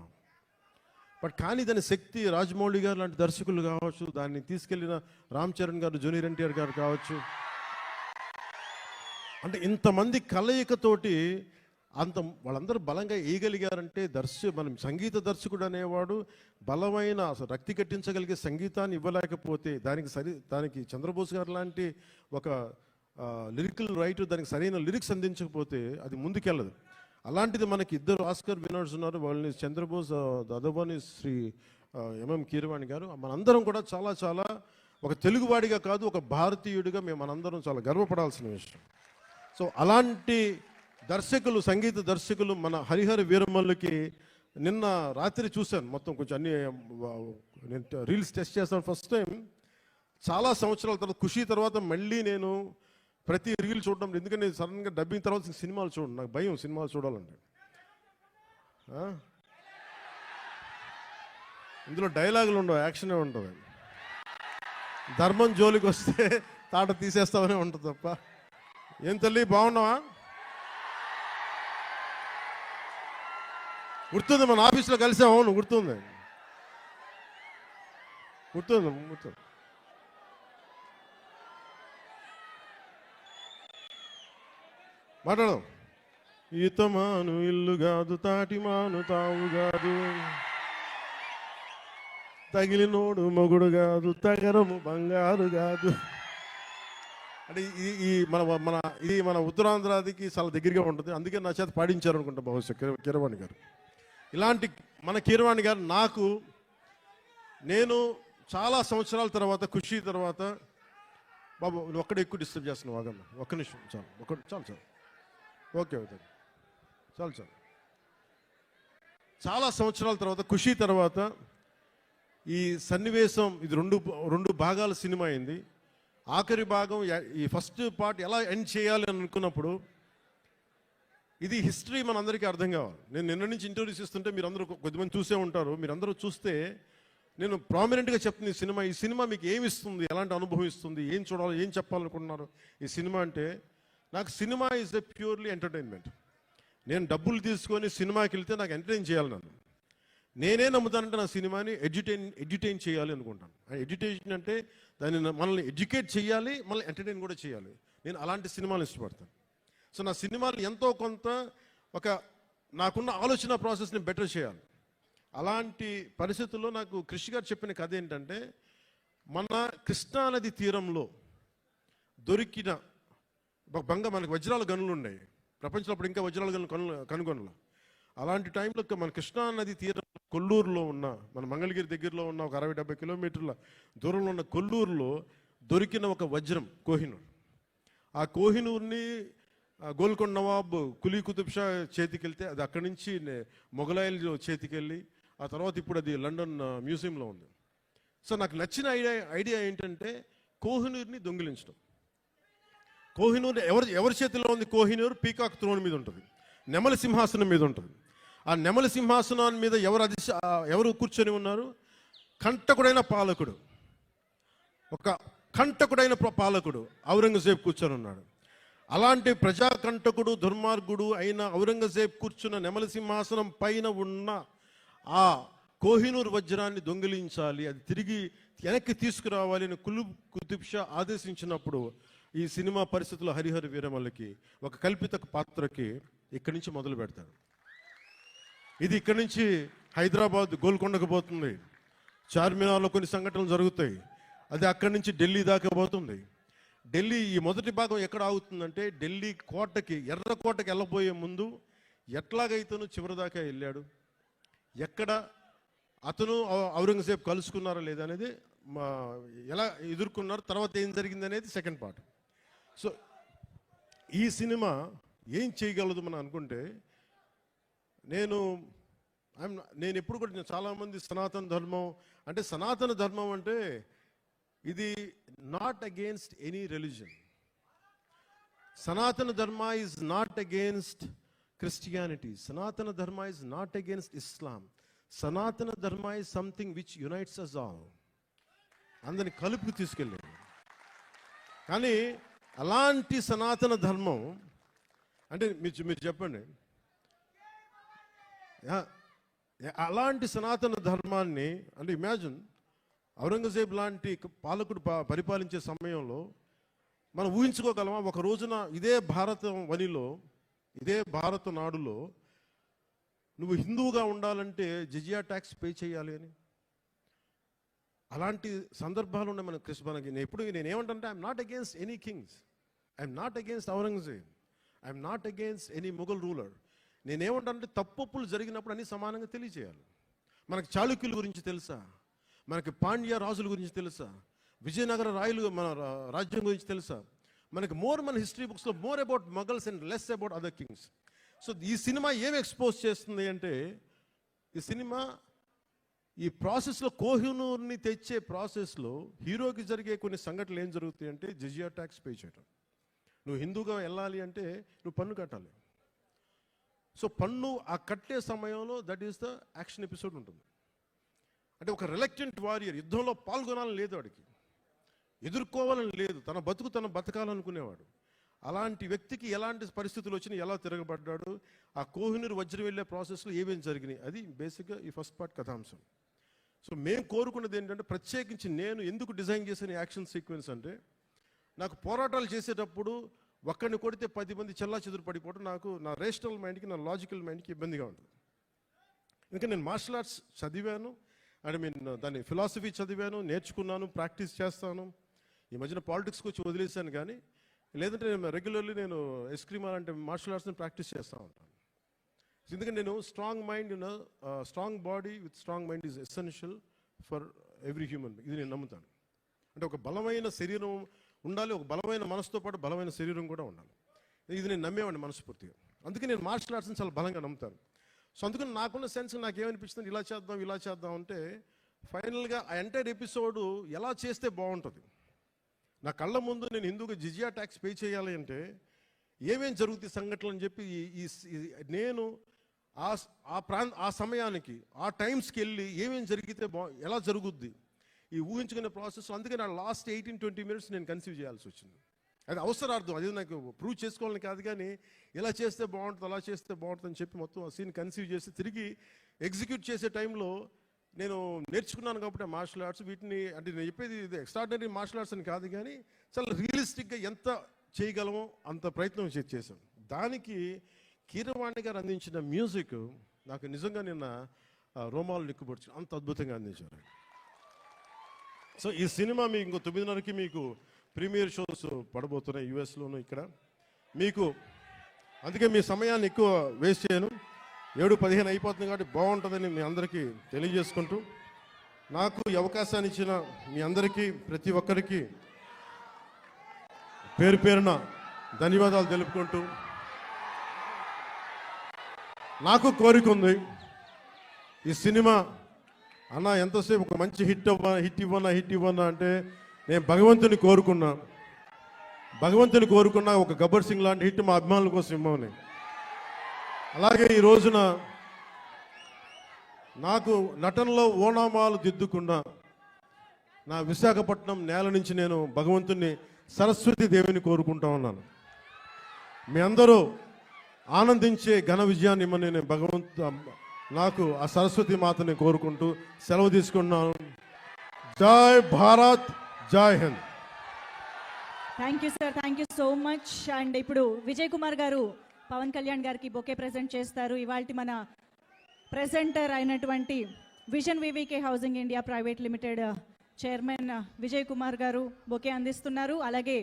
బట్ కానీ దాని శక్తి రాజమౌళి గారు లాంటి దర్శకులు కావచ్చు, దాన్ని తీసుకెళ్లిన రామ్ చరణ్ గారు, జూనియర్ ఎన్టీఆర్ గారు కావచ్చు, అంటే ఇంతమంది కలయికతోటి వాళ్ళందరూ బలంగా వేయగలిగారంటే మనం సంగీత దర్శకుడు అనేవాడు బలమైన అసలు రక్తి కట్టించగలిగే సంగీతాన్ని ఇవ్వలేకపోతే దానికి చంద్రబోస్ గారు లాంటి ఒక లిరికల్ రైటర్ దానికి సరైన లిరిక్స్ అందించకపోతే అది ముందుకెళ్ళదు. అలాంటిది మనకి ఇద్దరు ఆస్కర్ విన్నర్స్ ఉన్నారు. వాళ్ళని చంద్రబోస్, అదవాని శ్రీ ఎంఎం కీరవాణి గారు. మనందరం కూడా చాలా చాలా ఒక తెలుగువాడిగా కాదు, ఒక భారతీయుడిగా మనందరం చాలా గర్వపడాల్సిన విషయం. సో అలాంటి దర్శకులు, సంగీత దర్శకులు మన హరిహర వీరమల్లుకి నిన్న రాత్రి చూశాను మొత్తం కొంచెం అన్ని నేను రీల్స్ టెస్ట్ చేస్తాను ఫస్ట్ టైం చాలా సంవత్సరాల తర్వాత. ఖుషి తర్వాత మళ్ళీ నేను ప్రతి రీల్ చూడడం, ఎందుకంటే నేను సడన్గా డబ్బింగ్ తర్వాత సినిమాలు చూడండి, నాకు భయం సినిమాలు చూడాలంటే. ఇందులో డైలాగులు ఉండవు, యాక్షనే ఉంటుంది. ధర్మం జోలికి వస్తే తాట తీసేస్తామనే ఉంటుంది తప్ప. ఏం తల్లి బాగున్నావా? గుర్తుంది మన ఆఫీస్లో కలిసాం, అవును గుర్తుంది. మాట్లాడదాం. ఈతమాను ఇల్లు కాదు, తాటిమాను తావు కాదు, తగిలినోడు మొగుడు కాదు, తగరము బంగారు కాదు. అంటే ఇది మన ఉత్తరాంధ్రాదికి చాలా దగ్గరగా ఉంటుంది. అందుకే నా చేత పాడించారు అనుకుంటా బహుశా కీరవాణి గారు. ఇలాంటి మన కీరవాణి గారు నేను చాలా సంవత్సరాల తర్వాత, ఖుషి తర్వాత, బాబు నువ్వు ఒక్కడే ఎక్కువ డిస్టర్బ్ చేస్తున్నావు, వాగమ్మ ఒక్క నిమిషం చాలు ఓకే చాలు. చాలా సంవత్సరాల తర్వాత, ఖుషి తర్వాత ఈ సన్నివేశం, ఇది రెండు భాగాల సినిమా అయింది. ఆఖరి భాగం ఈ ఫస్ట్ పార్ట్ ఎలా ఎండ్ చేయాలి అని అనుకున్నప్పుడు ఇది హిస్టరీ మనందరికీ అర్థం కావాలి. నేను నిన్న నుంచి ఇంటర్వ్యూస్ ఇస్తుంటే మీరందరూ కొద్దిమంది చూసే ఉంటారు. మీరందరూ చూస్తే నేను ప్రామినెంట్గా చెప్తుంది ఈ సినిమా మీకు ఏమి ఇస్తుంది, ఎలాంటి అనుభవం ఇస్తుంది, ఏం చూడాలి, ఏం చెప్పాలనుకుంటున్నారు ఈ సినిమా అంటే. నాకు cinema is a purely entertainment. నేను డబ్బులు తీసుకొని సినిమాకి వెళ్తే నాకు ఎంటర్టైన్ చేయాలి. నేనే నమ్ముతానంటే నా సినిమాని ఎడ్యుటైన్ చేయాలి అనుకుంటాను. ఎడ్యుటేషన్ అంటే దాన్ని మనల్ని ఎడ్యుకేట్ చేయాలి, మళ్ళీ ఎంటర్టైన్ కూడా చేయాలి. నేను అలాంటి సినిమాలు ఇష్టపడతాను. సో నా సినిమాలు ఎంతో కొంత నాకున్న ఆలోచన ప్రాసెస్ని బెటర్ చేయాలి. అలాంటి పరిస్థితుల్లో నాకు కృషి గారు చెప్పిన కథ ఏంటంటే, మన కృష్ణానది తీరంలో దొరికిన మనకి వజ్రాల గనులు ఉన్నాయి. ప్రపంచంలో అప్పుడు ఇంకా వజ్రాల గనులు కనుగొనల. అలాంటి టైంలో మన కృష్ణానది తీరం కొల్లూరులో ఉన్న, మన మంగళగిరి దగ్గరలో ఉన్న ఒక 60-70 కిలోమీటర్ల దూరంలో ఉన్న కొల్లూరులో దొరికిన ఒక వజ్రం కోహినూర్. ఆ కోహినూర్ని గోల్కొండ నవాబ్ కులీ కుతుబ్ షా చేతికెళ్తే అది అక్కడి నుంచి మొఘలాయిల చేతికెళ్ళి ఆ తర్వాత ఇప్పుడు అది లండన్ మ్యూజియంలో ఉంది. సో నాకు నచ్చిన ఐడియా ఏంటంటే కోహినూర్ని దొంగిలించడం. కోహినూర్ ఎవరి చేతిలో ఉంది? కోహినూర్ పీకాక్ త్రోన్ మీద ఉంటుంది, నెమల సింహాసనం మీద ఉంటుంది. ఆ నెమల సింహాసనాన్ని మీద ఎవరు కూర్చొని ఉన్నారు? కంటకుడైన పాలకుడు, ఒక కంటకుడైన పాలకుడు ఔరంగజేబ్ కూర్చొని ఉన్నాడు. అలాంటి ప్రజాకంటకుడు దుర్మార్గుడు అయిన ఔరంగజేబ్ కూర్చున్న నెమల సింహాసనం పైన ఉన్న ఆ కోహినూర్ వజ్రాన్ని దొంగిలించాలి, అది తిరిగి వెనక్కి తీసుకురావాలి అని కులీ కుతుబ్ షా ఆదేశించినప్పుడు ఈ సినిమా పరిస్థితుల్లో హరిహర వీరమల్లకి ఒక కల్పిత పాత్రకి ఇక్కడి నుంచి మొదలు పెడతాడు. ఇది ఇక్కడి నుంచి హైదరాబాద్ గోల్కొండకు పోతుంది, చార్మినార్లో కొన్ని సంఘటనలు జరుగుతాయి, అది అక్కడి నుంచి ఢిల్లీ దాకా పోతుంది. ఢిల్లీ ఈ మొదటి భాగం ఎక్కడ ఆగుతుందంటే ఢిల్లీ కోటకి, ఎర్రకోటకి వెళ్ళబోయే ముందు ఎట్లాగైతేనూ చివరి దాకా వెళ్ళాడు, ఎక్కడ అతను ఔరంగజేబ్ కలుసుకున్నారా లేదా అనేది, ఎలా ఎదుర్కొన్నారు, తర్వాత ఏం జరిగింది అనేది సెకండ్ పార్ట్. సో ఈ సినిమా ఏం చేయగలదు మనం అనుకుంటే, నేను ఎప్పుడు కూడా చాలామంది సనాతన ధర్మం అంటే ఇది నాట్ అగేన్స్ట్ ఎనీ రిలీజన్. సనాతన Dharma is not against Christianity. సనాతన Dharma is not against Islam. Sanatana Dharma is something which unites us all. అందరిని కలుపుకు తీసుకెళ్ళాడు. కానీ అలాంటి సనాతన ధర్మం అంటే మీరు చెప్పండి, అలాంటి సనాతన ధర్మాన్ని అంటే ఇమాజిన్ ఔరంగజేబ్ లాంటి పాలకుడు పరిపాలించే సమయంలో మనం ఊహించుకోగలమా? ఒక రోజున ఇదే భారత వనిలో, ఇదే భారత నాడులో నువ్వు హిందువుగా ఉండాలంటే జిజియా ట్యాక్స్ పే చేయాలి అని. అలాంటి సందర్భాలు ఉన్నాయి మనకి. నేనేమంటే I'm not against any kings, I'm not against Aurangzeb, I'm not against any Mughal ruler. నేనేమంటే తప్పులు జరిగినప్పుడు అన్ని సమానంగా తెలియజేయాలి. మనకు చాళుక్యుల గురించి తెలుసా? మనకి పాండ్య రాజుల గురించి తెలుసా? విజయనగర రాయలు మన రాజ్యం గురించి తెలుసా? మనకి మన హిస్టరీ బుక్స్లో more about Mughals and less about other Kings. So ఈ సినిమా ఏమి ఎక్స్పోజ్ చేస్తుంది అంటే, ఈ సినిమా ఈ ప్రాసెస్లో కోహినూర్ని తెచ్చే ప్రాసెస్లో హీరోకి జరిగే కొన్ని సంఘటనలు ఏం జరుగుతాయి అంటే జిజియా ట్యాక్స్ పే చేయడం. నువ్వు హిందూగా వెళ్ళాలి అంటే నువ్వు పన్ను కట్టాలి. సో పన్ను ఆ కట్టే సమయంలో that is the action episode ఉంటుంది. అంటే ఒక రిలక్టెంట్ వారియర్, యుద్ధంలో పాల్గొనాలని లేదు వాడికి, ఎదుర్కోవాలని లేదు, తన బతకాలనుకునేవాడు. అలాంటి వ్యక్తికి ఎలాంటి పరిస్థితులు వచ్చినాయి, ఎలా తిరగబడ్డాడు, ఆ కోహినూర్ వజ్రం వెళ్ళే ప్రాసెస్లో ఏమేమి జరిగినాయి, అది బేసిక్గా ఈ ఫస్ట్ పార్ట్ కథాంశం. సో మేము కోరుకున్నది ఏంటంటే, ప్రత్యేకించి నేను ఎందుకు డిజైన్ చేసిన యాక్షన్ సీక్వెన్స్ అంటే, నాకు పోరాటాలు చేసేటప్పుడు ఒక్కడిని కొడితే 10 మంది చెల్లా చెదురు పడిపోవడం నాకు నా రేషనల్ మైండ్కి, నా లాజికల్ మైండ్కి ఇబ్బందిగా ఉంటుంది. ఇంకా నేను మార్షల్ ఆర్ట్స్ చదివాను, దాన్ని ఫిలాసఫీ చదివాను, నేర్చుకున్నాను, ప్రాక్టీస్ చేస్తాను. ఈ మధ్యన పాలిటిక్స్కి వచ్చి వదిలేశాను. కానీ లేదంటే నేను రెగ్యులర్లీ ఎస్క్రీమ్ అలాంటి మార్షల్ ఆర్ట్స్ని ప్రాక్టీస్ చేస్తూ ఉంటాను. ఎందుకంటే నేను strong body with strong mind is essential for every human. ఇది నేను నమ్ముతాను. అంటే ఒక బలమైన శరీరం ఉండాలి, ఒక బలమైన మనసుతో పాటు బలమైన శరీరం కూడా ఉండాలి. ఇది నేను నమ్మేవాడిని మనస్ఫూర్తిగా. అందుకే నేను మార్షల్ ఆర్ట్స్ని చాలా బలంగా నమ్ముతాను. సో అందుకని నాకున్న సెన్స్ నాకేమనిపిస్తుంది, ఇలా చేద్దాం అంటే ఫైనల్గా ఆ ఎంటైర్ ఎపిసోడ్ ఎలా చేస్తే బాగుంటుంది. నా కళ్ళ ముందు నేను హిందూగా జిజియా ట్యాక్స్ పే చేయాలి అంటే ఏమేం జరుగుతాయి సంఘటనలు అని చెప్పి నేను ఆ సమయానికి ఆ టైమ్స్కి వెళ్ళి ఏమేం జరిగితే ఎలా జరుగుద్ది ఈ ఊహించుకునే ప్రాసెస్. అందుకే నా లాస్ట్ 18-20 మినిట్స్ నేను కన్సీవ్ చేయాల్సి వచ్చింది. అది అవసరార్థం, అది నాకు ప్రూవ్ చేసుకోవాలని కాదు, కానీ ఇలా చేస్తే బాగుంటుంది అలా చేస్తే బాగుంటుంది అని చెప్పి మొత్తం ఆ సీన్ కన్సీవ్ చేసి తిరిగి ఎగ్జిక్యూట్ చేసే టైంలో నేను నేర్చుకున్నాను కాబట్టి మార్షల్ ఆర్ట్స్ వీటిని, అంటే నేను చెప్పేది ఇది ఎక్స్ట్రాడినరీ మార్షల్ ఆర్ట్స్ అని కాదు, కానీ చాలా రియలిస్టిక్గా ఎంత చేయగలమో అంత ప్రయత్నం చేశాం. దానికి కీరవాణి గారు అందించిన మ్యూజిక్ నాకు నిజంగా నిన్న రోమాలు నిక్కుపొడుచు అంత అద్భుతంగా అందించారు. సో ఈ సినిమా మీకు ఇంకో 9:30కి మీకు ప్రీమియర్ షోస్ పడబోతున్నాయి యూఎస్లోను ఇక్కడ మీకు. అందుకే మీ సమయాన్ని ఎక్కువ వేస్ట్ చేయను, 7:15 అయిపోతుంది కాబట్టి బాగుంటుందని మీ అందరికీ తెలియజేసుకుంటూ, నాకు ఈ అవకాశాన్ని ఇచ్చిన మీ అందరికీ ప్రతి ఒక్కరికి పేరు పేరున ధన్యవాదాలు తెలుపుకుంటూ, నాకు కోరిక ఉంది ఈ సినిమా అన్న ఎంతసేపు ఒక మంచి హిట్ ఇవ్వనా అంటే నేను భగవంతుని కోరుకున్నా ఒక గబ్బర్ సింగ్ లాంటి హిట్ మా అభిమానుల కోసం ఇవ్వమని. అలాగే ఈ రోజున నాకు నటనలో ఓనామాలు దిద్దుకున్న నా విశాఖపట్నం నేల నుంచి నేను భగవంతుని సరస్వతి దేవిని కోరుకుంటా ఉన్నాను. మీ అందరూ ఆనందించే ఘన విజయాన్ని ఇమ్మని నేను నాకు ఆ సరస్వతి మాతని కోరుకుంటూ సెలవు తీసుకున్నాను. జై భారత్, జై Hind. Thank you sir, thank you so much. And ఇప్పుడు విజయ్ కుమార్ గారు పవన్ కళ్యాణ్ గారికి బొకే ప్రెజెంట్ చేస్తారు. ఇవాళ మన ప్రెజెంటర్ అయినటువంటి vision VVK housing India private limited chairman Vijay Kumar గారు బొకే అందిస్తున్నారు. అలాగే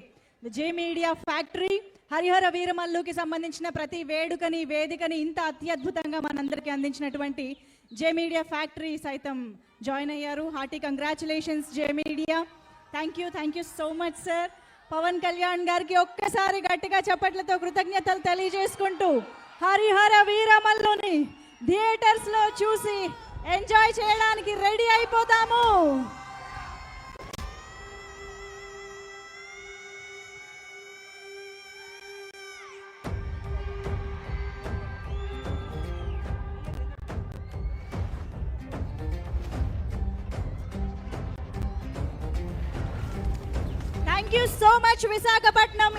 జే మీడియా ఫ్యాక్టరీ హరిహర వీరమల్లుకి సంబంధించిన ప్రతి వేదికని ఇంత అత్యద్భుతంగా మనందరికీ అందించినటువంటి జే మీడియా ఫ్యాక్టరీ సైతం జాయిన్ అయ్యారు. Hearty congratulations J media. Thank you so much sir. Pawan Kalyan గారికి ఒక్కసారి గట్టిగా చప్పట్లతో కృతజ్ఞతలు తెలియజేసుకుంటూ హరిహర వీరమల్లుని థియేటర్స్ లో చూసి ఎంజాయ్ చేయడానికి రెడీ అయిపోతాము. Thank you so much Visakhapatnam.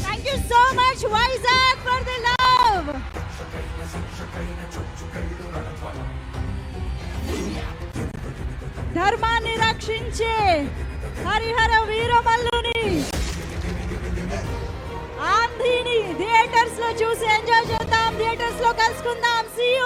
Thank you so much Vizag for the love. ధర్మాన్ని రక్షించే హరిహర వీరమల్లుని ఆంధ్రీని థియేటర్స్ లో చూసి ఎంజాయ్ చేద్దాం. థియేటర్స్ లో కలుసుకుందాం. See you.